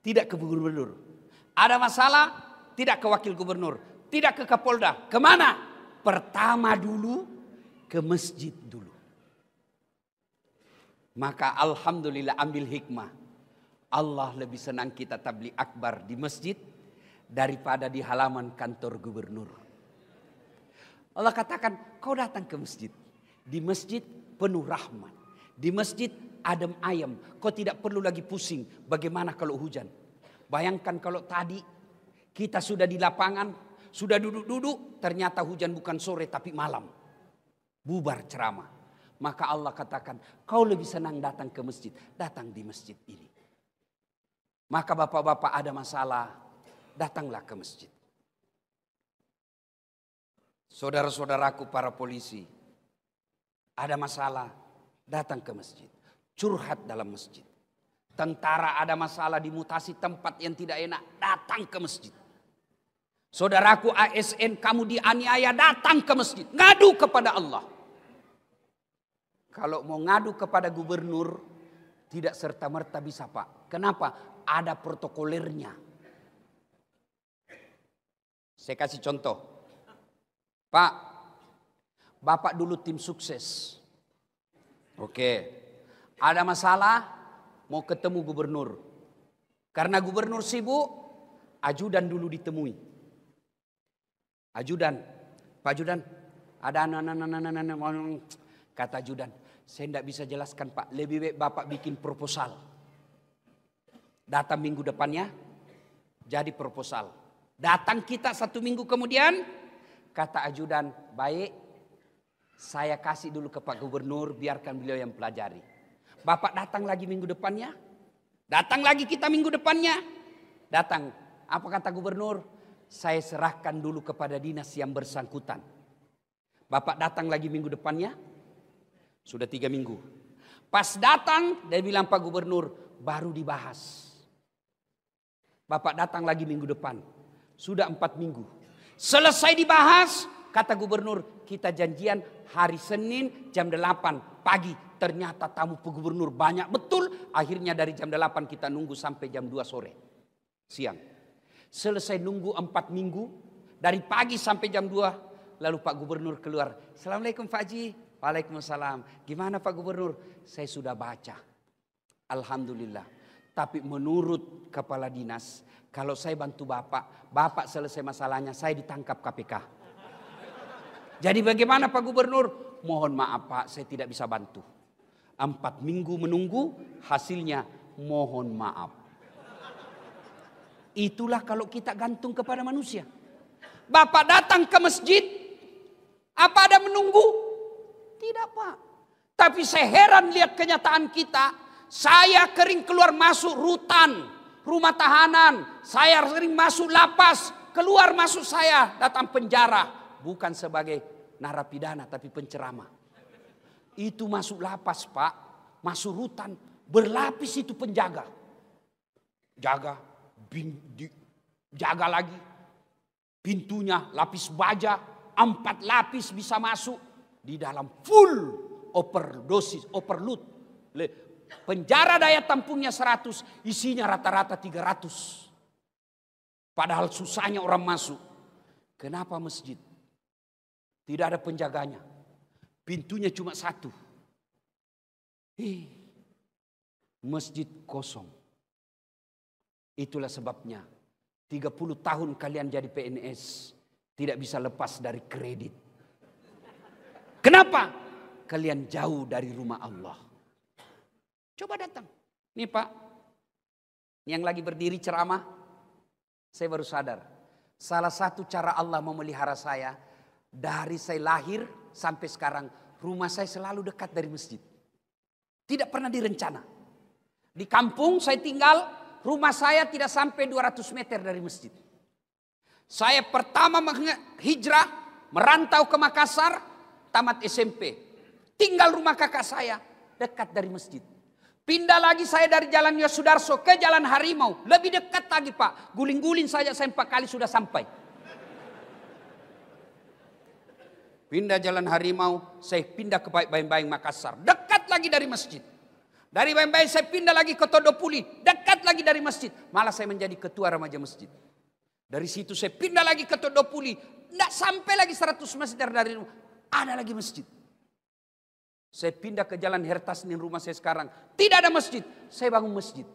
tidak ke gubernur. Ada masalah tidak ke wakil gubernur. Tidak ke Kapolda. Kemana? Pertama dulu ke masjid dulu. Maka alhamdulillah ambil hikmah. Allah lebih senang kita tabligh akbar di masjid daripada di halaman kantor gubernur. Allah katakan kau datang ke masjid. Di masjid penuh rahmat. Di masjid adem ayem. Kau tidak perlu lagi pusing. Bagaimana kalau hujan? Bayangkan kalau tadi kita sudah di lapangan. Sudah duduk-duduk, ternyata hujan bukan sore tapi malam. Bubar ceramah. Maka Allah katakan, kau lebih senang datang ke masjid. Datang di masjid ini. Maka bapak-bapak ada masalah, datanglah ke masjid. Saudara-saudaraku para polisi, ada masalah, datang ke masjid. Curhat dalam masjid. Tentara ada masalah di mutasi tempat yang tidak enak, datang ke masjid. Saudaraku ASN, kamu dianiaya, datang ke masjid. Ngadu kepada Allah. Kalau mau ngadu kepada gubernur, tidak serta-merta bisa, Pak. Kenapa? Ada protokolernya. Saya kasih contoh. Pak, Bapak dulu tim sukses. Oke. Ada masalah, mau ketemu gubernur. Karena gubernur sibuk, ajudan dulu ditemui. Ajudan, Pak Ajudan, ada kata ajudan, saya tidak bisa jelaskan Pak, lebih baik Bapak bikin proposal. Datang minggu depannya, jadi proposal. Datang kita 1 minggu kemudian, kata ajudan, baik, saya kasih dulu ke Pak Gubernur, biarkan beliau yang pelajari. Bapak datang lagi minggu depannya, datang lagi kita minggu depannya, datang. Apa kata gubernur? Saya serahkan dulu kepada dinas yang bersangkutan. Bapak datang lagi minggu depannya, sudah 3 minggu. Pas datang, dia bilang Pak Gubernur, baru dibahas. Bapak datang lagi minggu depan, sudah 4 minggu. Selesai dibahas, kata gubernur, kita janjian hari Senin jam 8 pagi. Ternyata tamu Pak Gubernur banyak betul. Akhirnya dari jam 8 kita nunggu sampai jam 2 sore. Siang. Selesai nunggu 4 minggu. Dari pagi sampai jam 2. Lalu Pak Gubernur keluar. Assalamualaikum Pak Haji. Waalaikumsalam. Gimana Pak Gubernur? Saya sudah baca. Alhamdulillah. Tapi menurut kepala dinas. Kalau saya bantu Bapak. Bapak selesai masalahnya. Saya ditangkap KPK. Jadi bagaimana Pak Gubernur? Mohon maaf Pak. Saya tidak bisa bantu. 4 minggu menunggu, hasilnya mohon maaf. Itulah kalau kita gantung kepada manusia. Bapak datang ke masjid, apa ada menunggu? Tidak Pak. Tapi saya heran lihat kenyataan kita. Saya kering keluar masuk rutan, rumah tahanan. Saya sering masuk lapas, keluar masuk saya datang penjara. Bukan sebagai narapidana tapi penceramah. Itu masuk lapas Pak, masuk rutan, berlapis itu penjaga. Jaga, jaga lagi. Pintunya lapis baja, 4 lapis bisa masuk. Di dalam full overdosis, overload. Penjara daya tampungnya 100, isinya rata-rata 300. Padahal susahnya orang masuk. Kenapa masjid? Tidak ada penjaganya. Pintunya cuma 1. Masjid kosong. Itulah sebabnya 30 tahun kalian jadi PNS tidak bisa lepas dari kredit. Kenapa? Kalian jauh dari rumah Allah. Coba datang. Nih Pak, yang lagi berdiri ceramah, saya baru sadar. Salah satu cara Allah memelihara saya, dari saya lahir sampai sekarang, rumah saya selalu dekat dari masjid. Tidak pernah direncana. Di kampung saya tinggal, rumah saya tidak sampai 200 meter dari masjid. Saya pertama hijrah, merantau ke Makassar, tamat SMP. Tinggal rumah kakak saya, dekat dari masjid. Pindah lagi saya dari Jalan Yosudarso ke Jalan Harimau. Lebih dekat lagi Pak. Guling-guling saja saya 4 kali sudah sampai. Pindah Jalan Harimau, saya pindah ke Bayang-Bayang Makassar. Dekat lagi dari masjid. Dari Bayang-Bayang saya pindah lagi ke Todopuli. Dekat lagi dari masjid. Malah saya menjadi ketua remaja masjid. Dari situ saya pindah lagi ke Todopuli. Tidak sampai lagi 100 meter dari rumah. Ada lagi masjid. Saya pindah ke Jalan Hertasnin rumah saya sekarang. Tidak ada masjid. Saya bangun masjid.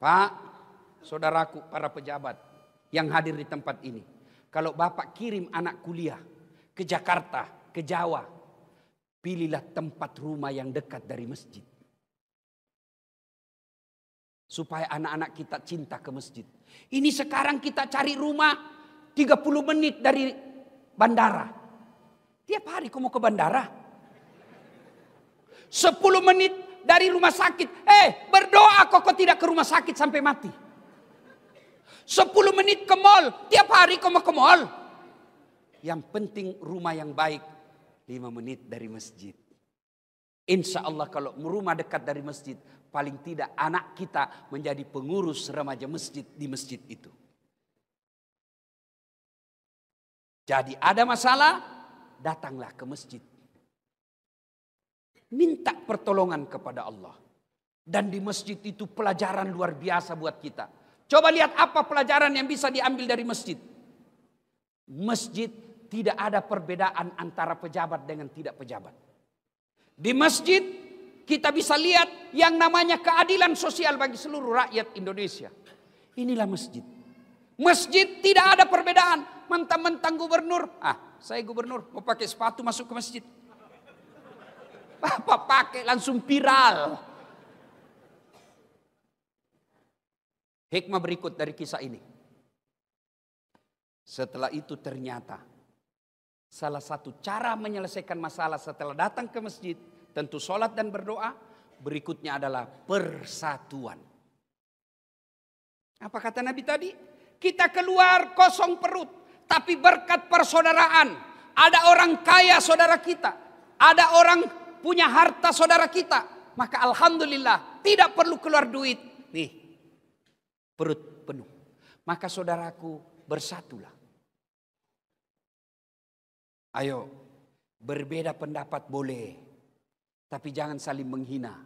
Pak, saudaraku, para pejabat yang hadir di tempat ini. Kalau Bapak kirim anak kuliah ke Jakarta, ke Jawa, pilihlah tempat rumah yang dekat dari masjid. Supaya anak-anak kita cinta ke masjid. Ini sekarang kita cari rumah 30 menit dari bandara. Tiap hari kau mau ke bandara. 10 menit dari rumah sakit. berdoa kok tidak ke rumah sakit sampai mati. 10 menit ke mall, tiap hari kau mau ke mall. Yang penting rumah yang baik, 5 menit dari masjid. Insya Allah kalau rumah dekat dari masjid, paling tidak anak kita menjadi pengurus remaja masjid di masjid itu. Jadi ada masalah, datanglah ke masjid. Minta pertolongan kepada Allah. Dan di masjid itu pelajaran luar biasa buat kita. Coba lihat apa pelajaran yang bisa diambil dari masjid. Masjid tidak ada perbedaan antara pejabat dengan tidak pejabat. Di masjid kita bisa lihat yang namanya keadilan sosial bagi seluruh rakyat Indonesia. Inilah masjid. Masjid tidak ada perbedaan. Mentang-mentang gubernur. Saya gubernur mau pakai sepatu masuk ke masjid. Bapak pakai langsung viral. Hikmah berikut dari kisah ini. Setelah itu ternyata salah satu cara menyelesaikan masalah setelah datang ke masjid, tentu sholat dan berdoa, berikutnya adalah persatuan. Apa kata Nabi tadi? Kita keluar kosong perut, tapi berkat persaudaraan. Ada orang kaya saudara kita, ada orang punya harta saudara kita, maka alhamdulillah tidak perlu keluar duit. Nih, perut penuh. Maka saudaraku bersatulah. Ayo, berbeda pendapat boleh, tapi jangan saling menghina.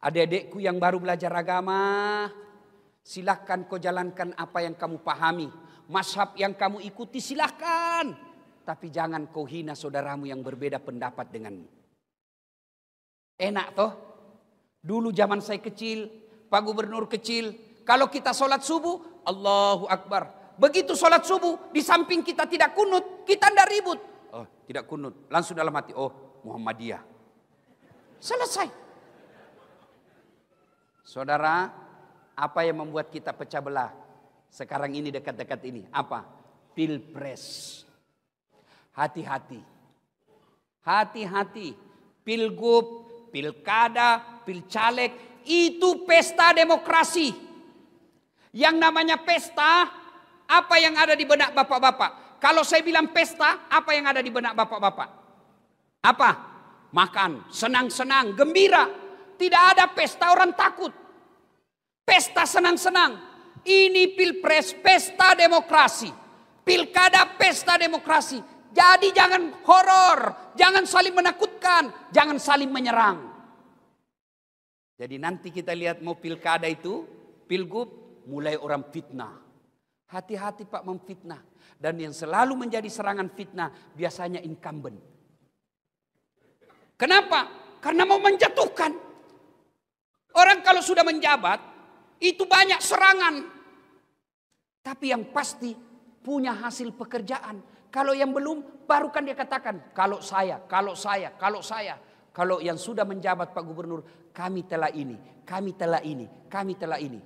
Adik-adikku yang baru belajar agama, silahkan kau jalankan apa yang kamu pahami. Mazhab yang kamu ikuti silahkan. Tapi jangan kau hina saudaramu yang berbeda pendapat denganmu. Enak toh? Dulu zaman saya kecil, Pak Gubernur kecil, kalau kita sholat subuh, Allahu Akbar. Begitu sholat subuh, di samping kita tidak kunut, kita tidak ribut. Oh, tidak kunut, langsung dalam hati, oh Muhammadiyah. Selesai. Saudara, apa yang membuat kita pecah belah sekarang ini dekat-dekat ini? Apa? Pilpres. Hati-hati. Hati-hati. Pilgub, pilkada, pilcaleg, itu pesta demokrasi. Yang namanya pesta, apa yang ada di benak bapak-bapak? Kalau saya bilang pesta, apa yang ada di benak bapak-bapak? Apa? Makan, senang-senang, gembira. Tidak ada pesta orang takut. Pesta senang-senang. Ini pilpres, pesta demokrasi. Pilkada, pesta demokrasi. Jadi jangan horor, jangan saling menakutkan, jangan saling menyerang. Jadi nanti kita lihat mau pilkada itu, pilgub, mulai orang fitnah. Hati-hati Pak memfitnah. Dan yang selalu menjadi serangan fitnah biasanya incumbent. Kenapa? Karena mau menjatuhkan. Orang kalau sudah menjabat, itu banyak serangan. Tapi yang pasti punya hasil pekerjaan. Kalau yang belum, baru kan dia katakan, kalau saya. Kalau yang sudah menjabat Pak Gubernur, kami telah ini, kami telah ini, kami telah ini.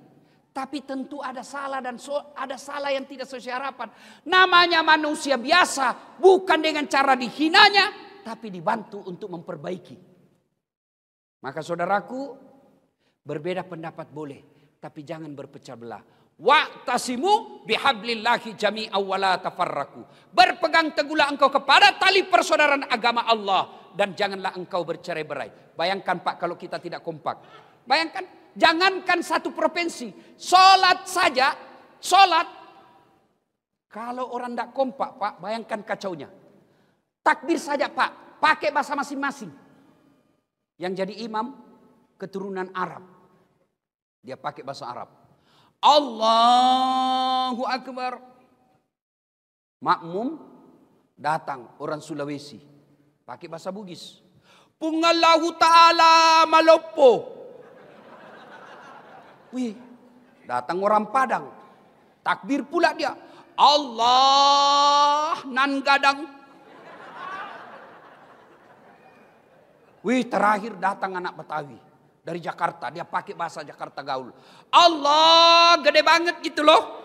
Tapi tentu ada salah dan ada salah yang tidak sesuai harapan. Namanya manusia biasa, bukan dengan cara dihinanya, tapi dibantu untuk memperbaiki. Maka saudaraku, berbeda pendapat boleh, tapi jangan berpecah belah. Wa'tasimu bihablillahi jami'an wa la tafarraqu. Berpegang teguhlah engkau kepada tali persaudaraan agama Allah dan janganlah engkau bercerai-berai. Bayangkan Pak kalau kita tidak kompak. Bayangkan, jangankan satu provinsi, salat saja, salat kalau orang tidak kompak Pak, bayangkan kacaunya. Takbir saja Pak, pakai bahasa masing-masing. Yang jadi imam keturunan Arab. Dia pakai bahasa Arab. Allahu Akbar. Makmum datang orang Sulawesi pakai bahasa Bugis. Pungallahu ta'ala malopo. Wih, datang orang Padang. Takbir pula dia. Allah nan gadang. Wih, terakhir datang anak Betawi. Dari Jakarta, dia pakai bahasa Jakarta gaul. Allah gede banget gitu loh.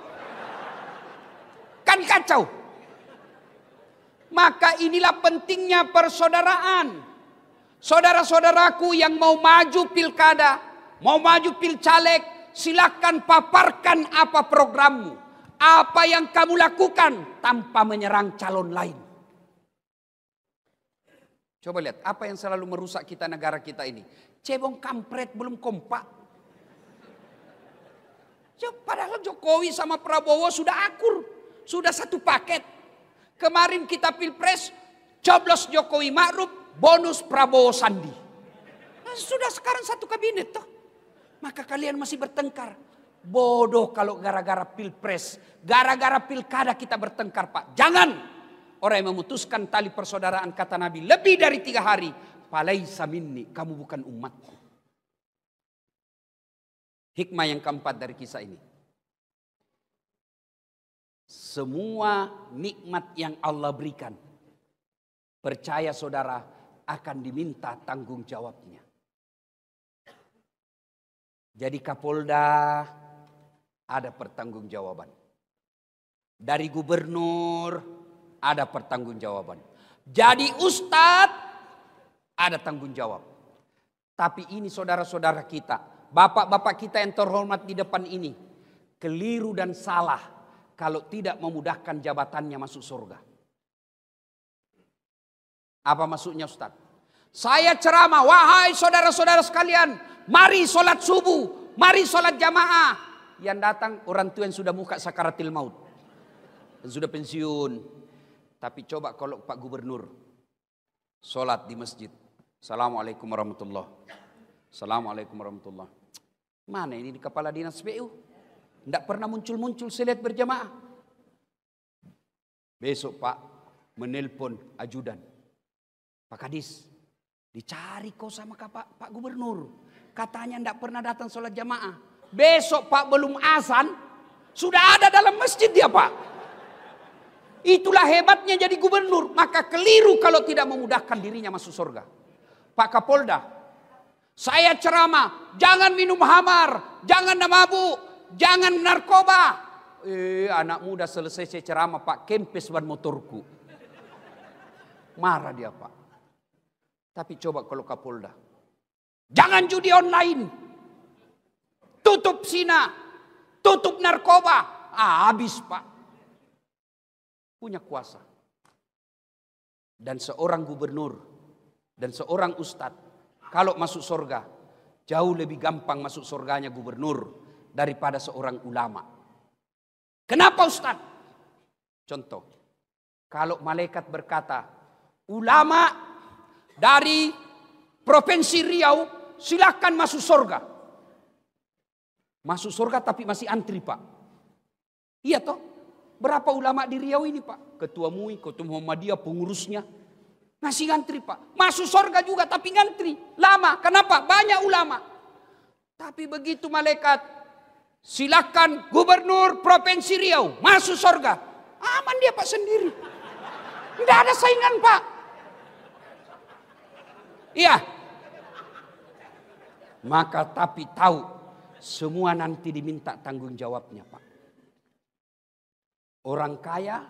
Kan kacau. Maka inilah pentingnya persaudaraan. Saudara-saudaraku yang mau maju pilkada, mau maju pil caleg, silakan paparkan apa programmu. Apa yang kamu lakukan tanpa menyerang calon lain. Coba lihat, apa yang selalu merusak kita negara kita ini? Cebong kampret belum kompak. Padahal Jokowi sama Prabowo sudah akur. Sudah satu paket. Kemarin kita pilpres, coblos Jokowi Ma'ruf, bonus Prabowo Sandi. Nah, sudah sekarang satu kabinet toh. Maka kalian masih bertengkar. Bodoh kalau gara-gara pilpres, gara-gara pilkada kita bertengkar Pak. Jangan. Orang yang memutuskan tali persaudaraan kata Nabi lebih dari 3 hari. Falaisa minni, kamu bukan umatku. Hikmah yang keempat dari kisah ini. Semua nikmat yang Allah berikan, percaya saudara, akan diminta tanggung jawabnya. Jadi Kapolda ada pertanggungjawaban. Dari gubernur ada pertanggungjawaban. Jadi ustadz ada tanggung jawab. Tapi ini saudara-saudara kita, bapak-bapak kita yang terhormat di depan ini, keliru dan salah kalau tidak memudahkan jabatannya masuk surga. Apa maksudnya Ustaz? Saya ceramah, wahai saudara-saudara sekalian, mari sholat subuh, mari sholat jamaah. Yang datang orang tua yang sudah muka sakaratil maut, yang sudah pensiun. Tapi coba kalau Pak Gubernur sholat di masjid, Assalamualaikum warahmatullahi. Assalamualaikum warahmatullahi. Mana ini di kepala dinas PU? Tidak pernah muncul-muncul saya lihat berjamaah. Besok Pak menelpon ajudan. Pak Kadis, dicari kau sama Pak Gubernur. Katanya tidak pernah datang sholat jamaah. Besok Pak belum azan, sudah ada dalam masjid dia Pak. Itulah hebatnya jadi gubernur. Maka keliru kalau tidak memudahkan dirinya masuk surga. Pak Kapolda, saya ceramah, jangan minum hamar, jangan mabuk. Jangan narkoba. Anak muda selesai saya ceramah Pak, kempes ban motorku. Marah dia Pak. Tapi coba kalau Kapolda, jangan judi online. Tutup zina. Tutup narkoba. Habis Pak. Punya kuasa. Dan seorang gubernur dan seorang ustadz, kalau masuk surga, jauh lebih gampang masuk surganya gubernur daripada seorang ulama. Kenapa Ustaz? Contoh, kalau malaikat berkata, ulama dari Provinsi Riau silakan masuk surga. Masuk surga tapi masih antri Pak. Iya toh? Berapa ulama di Riau ini Pak? Ketua MUI, Ketua Muhammadiyah, pengurusnya. Masih ngantri Pak. Masuk surga juga tapi ngantri. Lama. Kenapa? Banyak ulama. Tapi begitu malaikat, silakan Gubernur Provinsi Riau masuk surga. Aman dia Pak sendiri. Tidak ada saingan Pak. Iya. Maka tapi tahu semua nanti diminta tanggung jawabnya Pak. Orang kaya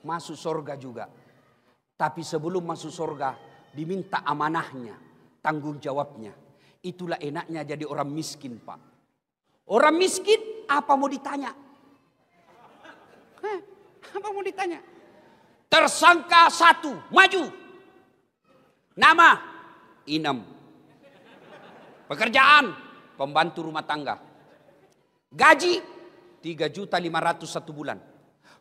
masuk surga juga. Tapi sebelum masuk surga diminta amanahnya, tanggung jawabnya. Itulah enaknya jadi orang miskin Pak. Orang miskin apa mau ditanya? Apa mau ditanya? Tersangka 1 maju. Nama Inem. Pekerjaan pembantu rumah tangga. Gaji 3.500.000 1 bulan.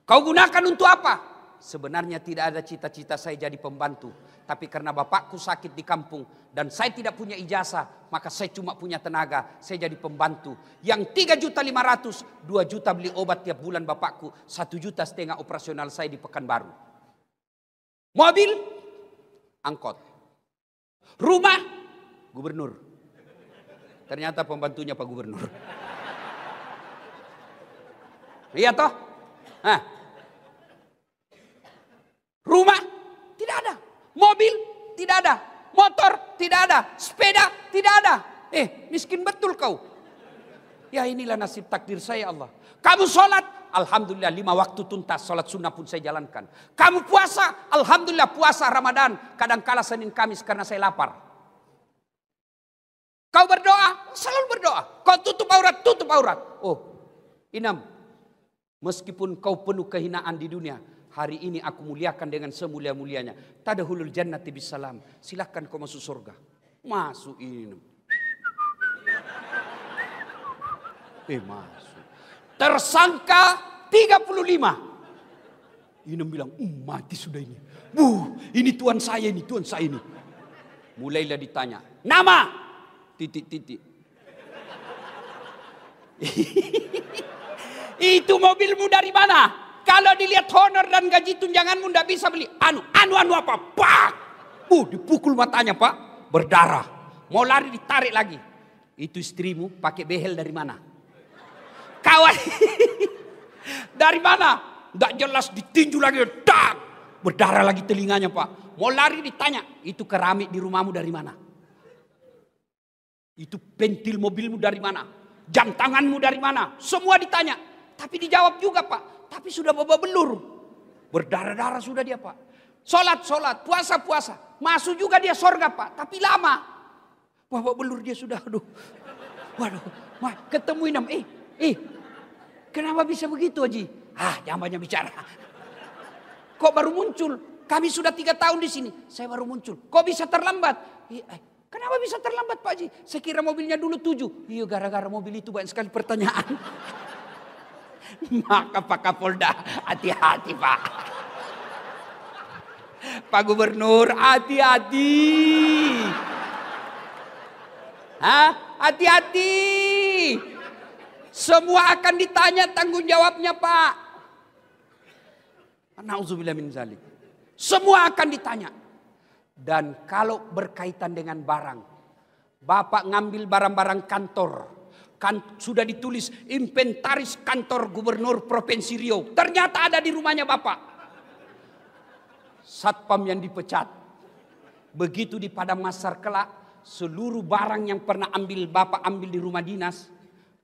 Kau gunakan untuk apa? Sebenarnya tidak ada cita-cita saya jadi pembantu. Tapi karena bapakku sakit di kampung dan saya tidak punya ijazah, maka saya cuma punya tenaga, saya jadi pembantu. Yang 3.500.000, 2 juta beli obat tiap bulan bapakku, 1,5 juta operasional saya di Pekanbaru. Mobil, angkot. Rumah, gubernur. Ternyata pembantunya Pak Gubernur. Iya toh? Rumah tidak ada, mobil tidak ada, motor tidak ada, sepeda tidak ada. Miskin betul kau. Ya inilah nasib takdir saya Allah. Kamu sholat, alhamdulillah 5 waktu tuntas, sholat sunnah pun saya jalankan. Kamu puasa, alhamdulillah puasa Ramadan, kadang kala Senin Kamis karena saya lapar. Kau berdoa, Selalu berdoa. Kau tutup aurat, tutup aurat. Oh, Inam, meskipun kau penuh kehinaan di dunia, hari ini aku muliakan dengan semulia-mulianya. Tadkhulul jannati bisalam. Silahkan kau masuk surga. Masuk Inam. Masuk. Tersangka 35. Inam bilang, mati sudah ini. Ini Tuhan saya ini, Tuhan saya ini. Mulailah ditanya, nama, titik-titik. Itu mobilmu dari mana? Kalau dilihat honor dan gaji tunjanganmu tidak bisa beli. Anu apa? Pak! Dipukul matanya Pak, berdarah. Mau lari ditarik lagi. Itu istrimu pakai behel dari mana? Kawan. Dari mana? Tidak jelas, ditinju lagi. Tak! Berdarah lagi telinganya Pak. Mau lari ditanya, itu keramik di rumahmu dari mana? Itu pentil mobilmu dari mana? Jam tanganmu dari mana? Semua ditanya. Tapi dijawab juga Pak. Tapi sudah babak belur. Berdarah-darah sudah dia Pak. Sholat, puasa. Masuk juga dia surga Pak. Tapi lama. Babak belur dia sudah. Aduh. Waduh. Ketemu Inam. Kenapa bisa begitu Haji? Jangan banyak bicara. Kok baru muncul? Kami sudah 3 tahun di sini. Saya baru muncul. Kok bisa terlambat? Kenapa bisa terlambat Pak Haji? Saya kira mobilnya dulu 7. Iya, gara-gara mobil itu banyak sekali pertanyaan. Maka Pak Kapolda, hati-hati Pak. Pak Gubernur, hati-hati. Hati-hati. Semua akan ditanya tanggung jawabnya Pak. Nauzubillah min zalik. Semua akan ditanya. Dan kalau berkaitan dengan barang, Bapak ngambil barang-barang kantor, sudah ditulis inventaris kantor Gubernur Provinsi Riau. Ternyata ada di rumahnya Bapak. Satpam yang dipecat. Begitu di Padang Masar kelak, seluruh barang yang pernah Bapak ambil di rumah dinas,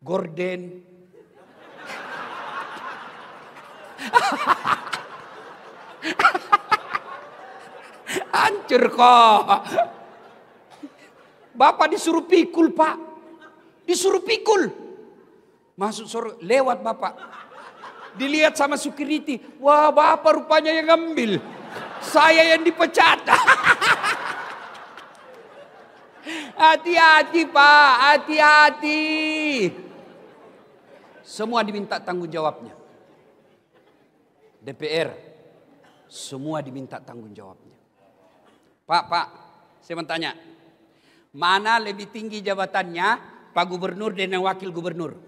gorden, hancur kok. Bapak disuruh pikul Pak. Disuruh pikul. Masuk surga, lewat Bapak. Dilihat sama security. Wah, Bapak rupanya yang ngambil. Saya yang dipecat. Hati-hati Pak, hati-hati. Semua diminta tanggung jawabnya. DPR, semua diminta tanggung jawabnya. Pak, saya mau tanya. Mana lebih tinggi jabatannya Pak Gubernur dan Wakil Gubernur?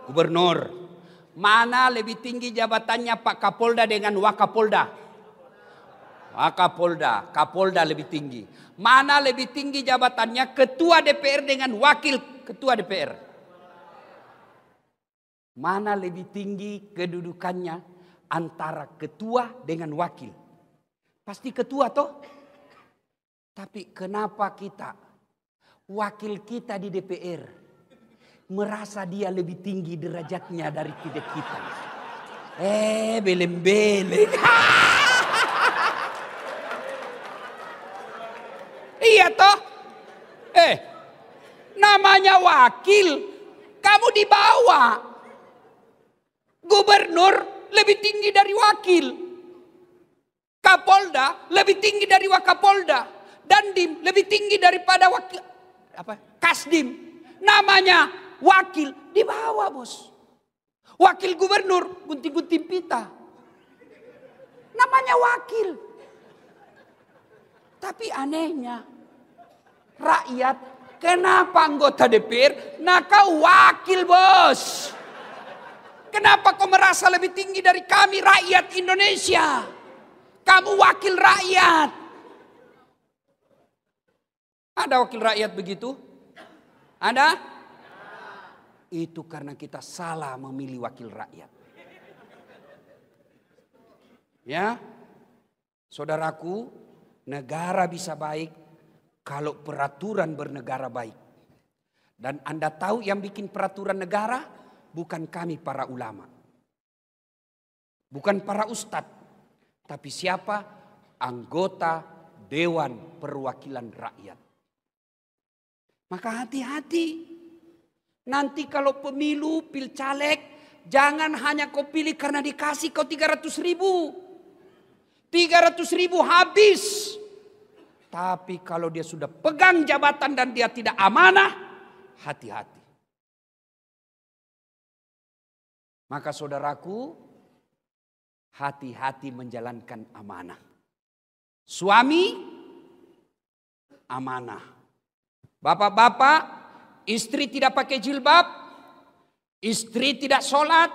Gubernur. Mana lebih tinggi jabatannya Pak Kapolda dengan Wakapolda? Wakapolda, Kapolda lebih tinggi. Mana lebih tinggi jabatannya Ketua DPR dengan Wakil Ketua DPR? Mana lebih tinggi kedudukannya antara ketua dengan wakil? Pasti ketua toh? Tapi kenapa wakil kita di DPR merasa dia lebih tinggi derajatnya dari kita? Beleng-beleng. Iya toh? Namanya wakil, kamu di bawah. Gubernur lebih tinggi dari wakil. Kapolda lebih tinggi dari Wakapolda. Dandim lebih tinggi daripada Kasdim. Namanya wakil di bawah bos. Wakil gubernur gunting-gunting pita. Namanya wakil. Tapi anehnya rakyat, kenapa anggota DPR? Nah kau wakil bos. Kenapa kau merasa lebih tinggi dari kami rakyat Indonesia? Kamu wakil rakyat. Ada wakil rakyat begitu? Ada? Itu karena kita salah memilih wakil rakyat. Ya, saudaraku, negara bisa baik kalau peraturan bernegara baik. Dan Anda tahu yang bikin peraturan negara? Bukan kami para ulama. Bukan para ustadz. Tapi siapa? Anggota Dewan Perwakilan Rakyat. Maka hati-hati. Nanti kalau pemilu, pilcaleg, jangan hanya kau pilih karena dikasih kau 300.000. 300.000 habis. Tapi kalau dia sudah pegang jabatan dan dia tidak amanah, hati-hati. Maka saudaraku, hati-hati menjalankan amanah. Suami, amanah. Bapak-bapak, istri tidak pakai jilbab, istri tidak sholat,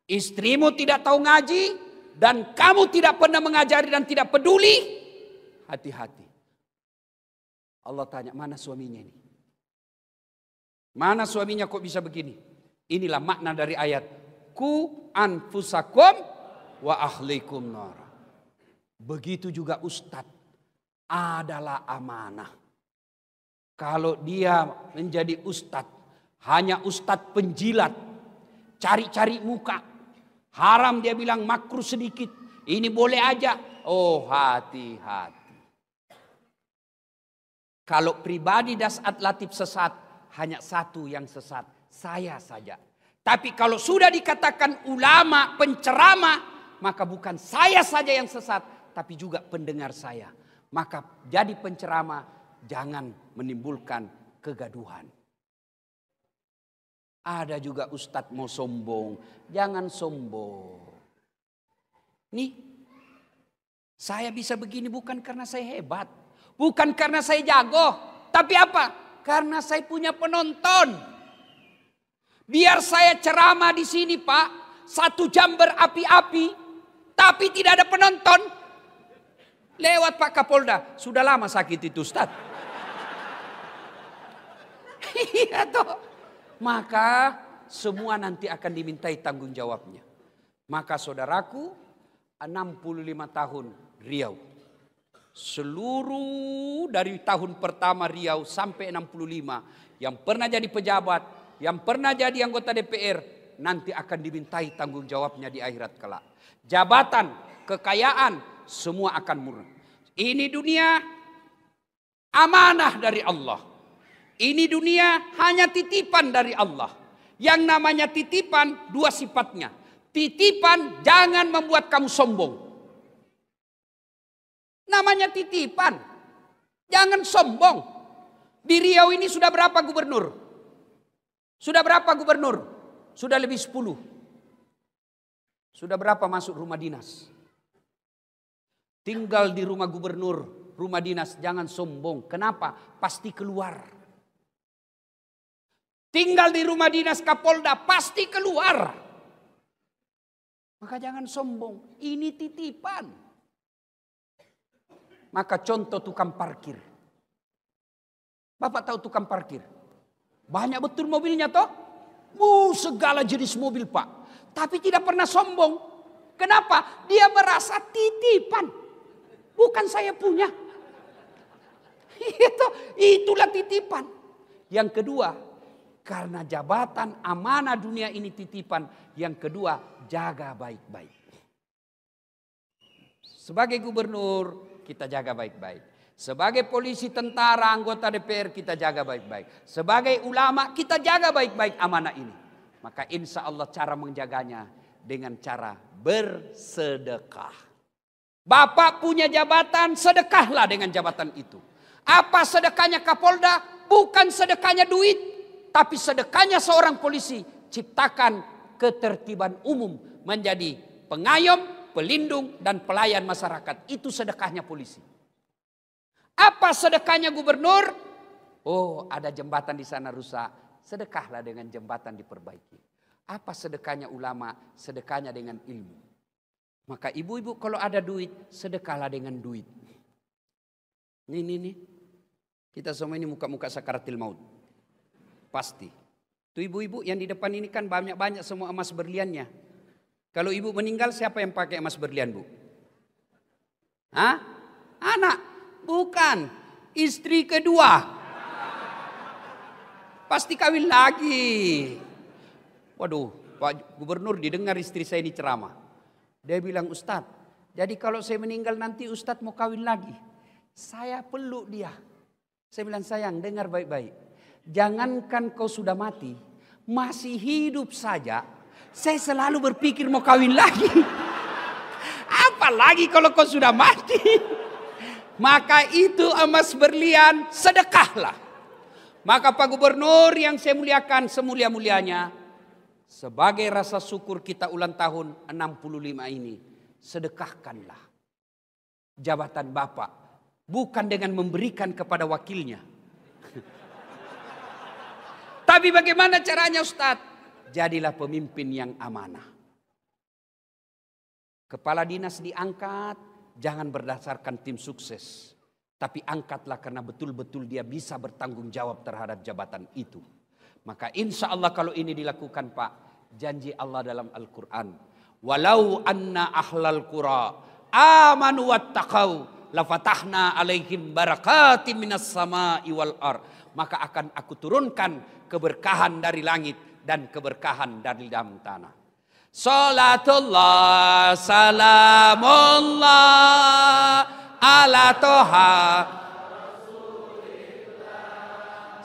istrimu tidak tahu ngaji, dan kamu tidak pernah mengajari dan tidak peduli, hati-hati. Allah tanya, mana suaminya ini? Mana suaminya kok bisa begini? Inilah makna dari ayat. Ku anfusakum wa ahlikum nara. Begitu juga ustadz adalah amanah. Kalau dia menjadi ustadz, hanya ustadz penjilat, cari-cari muka, haram dia bilang makruh sedikit, ini boleh aja. Oh, hati-hati. Kalau pribadi Das'ad Latif sesat, hanya satu yang sesat, saya saja. Tapi kalau sudah dikatakan ulama, penceramah, maka bukan saya saja yang sesat, tapi juga pendengar saya. Maka jadi penceramah, jangan menimbulkan kegaduhan. Ada juga ustadz mau sombong, jangan sombong. Nih, saya bisa begini bukan karena saya hebat, bukan karena saya jago, tapi apa? Karena saya punya penonton. Biar saya ceramah di sini, Pak, 1 jam berapi-api, tapi tidak ada penonton. Lewat Pak Kapolda, sudah lama sakit itu Ustaz. Iya toh. Maka semua nanti akan dimintai tanggung jawabnya. Maka saudaraku, 65 tahun Riau. Seluruh dari tahun pertama Riau sampai 65. Yang pernah jadi pejabat, yang pernah jadi anggota DPR, nanti akan dimintai tanggung jawabnya di akhirat kelak. Jabatan, kekayaan, semua akan murni. Ini dunia amanah dari Allah. Ini dunia hanya titipan dari Allah. Yang namanya titipan 2 sifatnya. Titipan jangan membuat kamu sombong. Namanya titipan. Jangan sombong. Di Riau ini sudah berapa gubernur? Sudah berapa gubernur? Sudah lebih 10. Sudah berapa masuk rumah dinas? Tinggal di rumah gubernur, rumah dinas, jangan sombong. Kenapa? Pasti keluar. Tinggal di rumah dinas Kapolda, pasti keluar. Maka jangan sombong, ini titipan. Maka contoh tukang parkir. Bapak tahu tukang parkir? Banyak betul mobilnya toh? Segala jenis mobil Pak. Tapi tidak pernah sombong. Kenapa? Dia merasa titipan. Bukan saya punya. Itulah titipan. Yang kedua, karena jabatan amanah dunia ini titipan. Yang kedua, jaga baik-baik. Sebagai gubernur, kita jaga baik-baik. Sebagai polisi, tentara, anggota DPR, kita jaga baik-baik. Sebagai ulama, kita jaga baik-baik amanah ini. Maka insya Allah cara menjaganya dengan cara bersedekah. Bapak punya jabatan, sedekahlah dengan jabatan itu. Apa sedekahnya Kapolda? Bukan sedekahnya duit. Tapi sedekahnya seorang polisi, ciptakan ketertiban umum, menjadi pengayom, pelindung, dan pelayan masyarakat. Itu sedekahnya polisi. Apa sedekahnya gubernur? Oh, ada jembatan di sana rusak. Sedekahlah dengan jembatan diperbaiki. Apa sedekahnya ulama? Sedekahnya dengan ilmu. Maka ibu-ibu kalau ada duit, sedekahlah dengan duit. Nih. Kita semua ini muka-muka sakaratil maut. Pasti. Tuh ibu-ibu yang di depan ini kan banyak-banyak semua emas berliannya. Kalau ibu meninggal siapa yang pakai emas berlian, Bu? Hah? Anak? Bukan. Istri kedua. Pasti kawin lagi. Waduh, Pak Gubernur didengar istri saya ini ceramah. Dia bilang, Ustadz, jadi kalau saya meninggal nanti Ustadz mau kawin lagi. Saya peluk dia. Saya bilang, sayang dengar baik-baik. Jangankan kau sudah mati, masih hidup saja, saya selalu berpikir mau kawin lagi. Apalagi kalau kau sudah mati. Maka itu emas berlian, sedekahlah. Maka Pak Gubernur yang saya muliakan semulia-mulianya, sebagai rasa syukur kita ulang tahun 65 ini, sedekahkanlah jabatan Bapak. Bukan dengan memberikan kepada wakilnya. Tapi bagaimana caranya Ustadz? Jadilah pemimpin yang amanah. Kepala dinas diangkat, jangan berdasarkan tim sukses. Tapi angkatlah karena betul-betul dia bisa bertanggung jawab terhadap jabatan itu. Maka insya Allah kalau ini dilakukan Pak, janji Allah dalam Al-Quran. Walau anna ahlal qura amanu wattaqau lafatahna alaihim barakatim minas sama'i wal ar. Maka akan aku turunkan keberkahan dari langit dan keberkahan dari dalam tanah. Salatullah salamullah ala toha.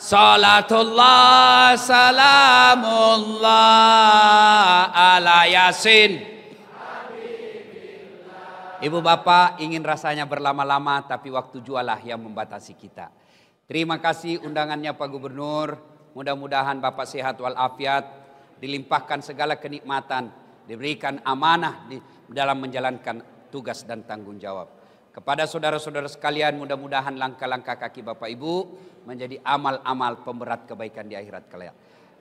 Salatullah salamullah ala yasin. Ibu bapak ingin rasanya berlama-lama, tapi waktu jualah yang membatasi kita. Terima kasih undangannya Pak Gubernur. Mudah-mudahan Bapak sehat walafiat, dilimpahkan segala kenikmatan, diberikan amanah dalam menjalankan tugas dan tanggung jawab. Kepada saudara-saudara sekalian, mudah-mudahan langkah-langkah kaki Bapak Ibu menjadi amal-amal pemberat kebaikan di akhirat kelak.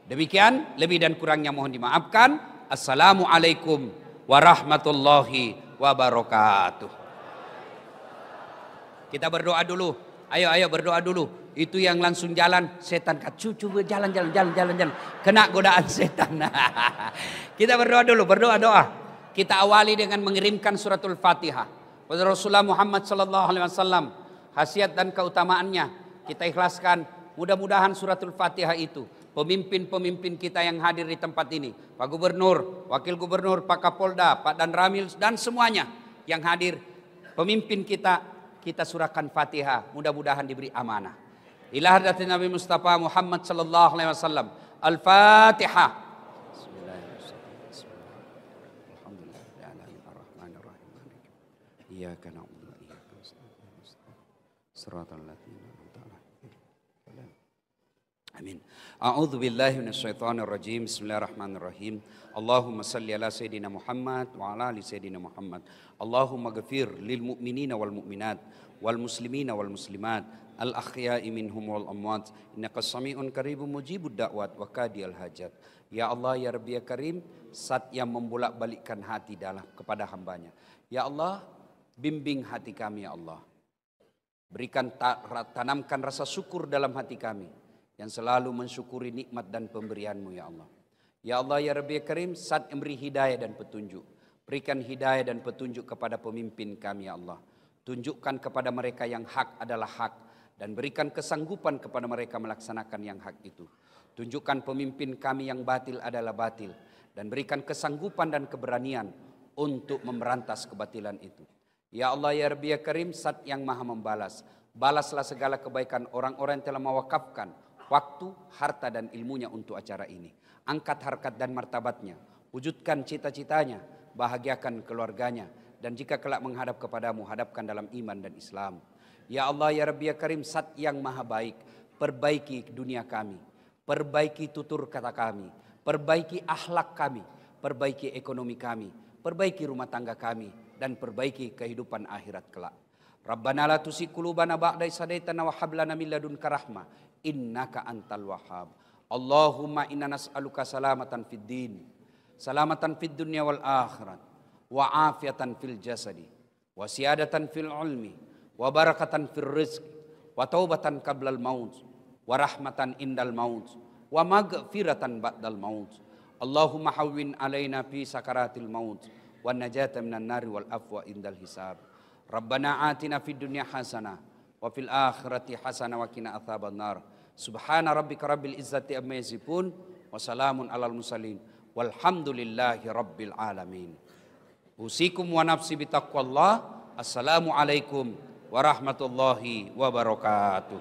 Demikian, lebih dan kurangnya mohon dimaafkan. Assalamualaikum warahmatullahi wabarakatuh. Kita berdoa dulu. Ayo berdoa dulu. Itu yang langsung jalan, setan cucu jalan. Kena godaan setan. Kita berdoa dulu, berdoa. Kita awali dengan mengirimkan suratul Fatihah. Pada Rasulullah Muhammad sallallahu alaihi wasallam, khasiat dan keutamaannya kita ikhlaskan. Mudah-mudahan suratul Fatihah itu pemimpin-pemimpin kita yang hadir di tempat ini, Pak Gubernur, Wakil Gubernur, Pak Kapolda, Pak Danramil dan semuanya yang hadir, pemimpin kita surahkan Fatihah, mudah-mudahan diberi amanah. Ila hadratin Nabi Mustafa Muhammad sallallahu alaihi wasallam. Al-Fatihah. Iyyaka na'budu wa iyyaka nasta'in. Shiratal ladzina an'amta 'alaihim. Amin. A'udzu billahi minasyaitonir rajim. Bismillahirrahmanirrahim. Allahumma salli ala sayyidina Muhammad wa ala ali sayyidina Muhammad. Allahumma ghafir lil mu'minina wal mu'minat wal muslimina wal muslimat al ahya'i minhum wal amwat innaka sami'un qaribun mujibud da'wat wa qadiyal hajat. Ya Allah ya Rabbi ya Karim, zat yang membolak-balikkan hati dalam kepada hambanya. Ya Allah, bimbing hati kami ya Allah. Berikan tanamkan rasa syukur dalam hati kami yang selalu mensyukuri nikmat dan pemberian-Mu ya Allah. Ya Allah ya Rabbi ya Karim, zat yang beri hidayah dan petunjuk. Berikan hidayah dan petunjuk kepada pemimpin kami ya Allah. Tunjukkan kepada mereka yang hak adalah hak dan berikan kesanggupan kepada mereka melaksanakan yang hak itu. Tunjukkan pemimpin kami yang batil adalah batil dan berikan kesanggupan dan keberanian untuk memberantas kebatilan itu. Ya Allah ya Rabbi ya Karim, zat yang maha membalas. Balaslah segala kebaikan orang-orang yang telah mewakafkan waktu, harta dan ilmunya untuk acara ini. Angkat harkat dan martabatnya, wujudkan cita-citanya, bahagiakan keluarganya, dan jika kelak menghadap kepadamu, hadapkan dalam iman dan Islam. Ya Allah ya Rabbi ya Karim, zat yang maha baik, perbaiki dunia kami, perbaiki tutur kata kami, perbaiki akhlak kami, perbaiki ekonomi kami, perbaiki rumah tangga kami, dan perbaiki kehidupan akhirat kelak. Rabbana la tuzigh qulubana ba'da idh hadaitana wa hab lana min ladunka rahmah innaka antal wahhab. Allahumma inna nas'aluka salamatan fid din, salamatan fid dunya wal akhirat, wa afiatan fil jasadi, wa siyadatan fil ilmi, wa barakatan fil rizqi, wa taubatan qablal maut, wa rahmatan indal maut, wa maghfiratan ba'dal maut. Allahumma hawwin alaina fi sakaratil maut, wa najata minan nari wal afwa indal hisab. Rabbana atina fid dunya hasanah wa fil akhirati hasanah wa qina adzaban nar. Subhana rabbika rabbil izzati amma yasifun wa salamun alal mursalin walhamdulillahi rabbil alamin. Usikum wa nafsi bitaqwallah. Assalamualaikum warahmatullahi wabarakatuh.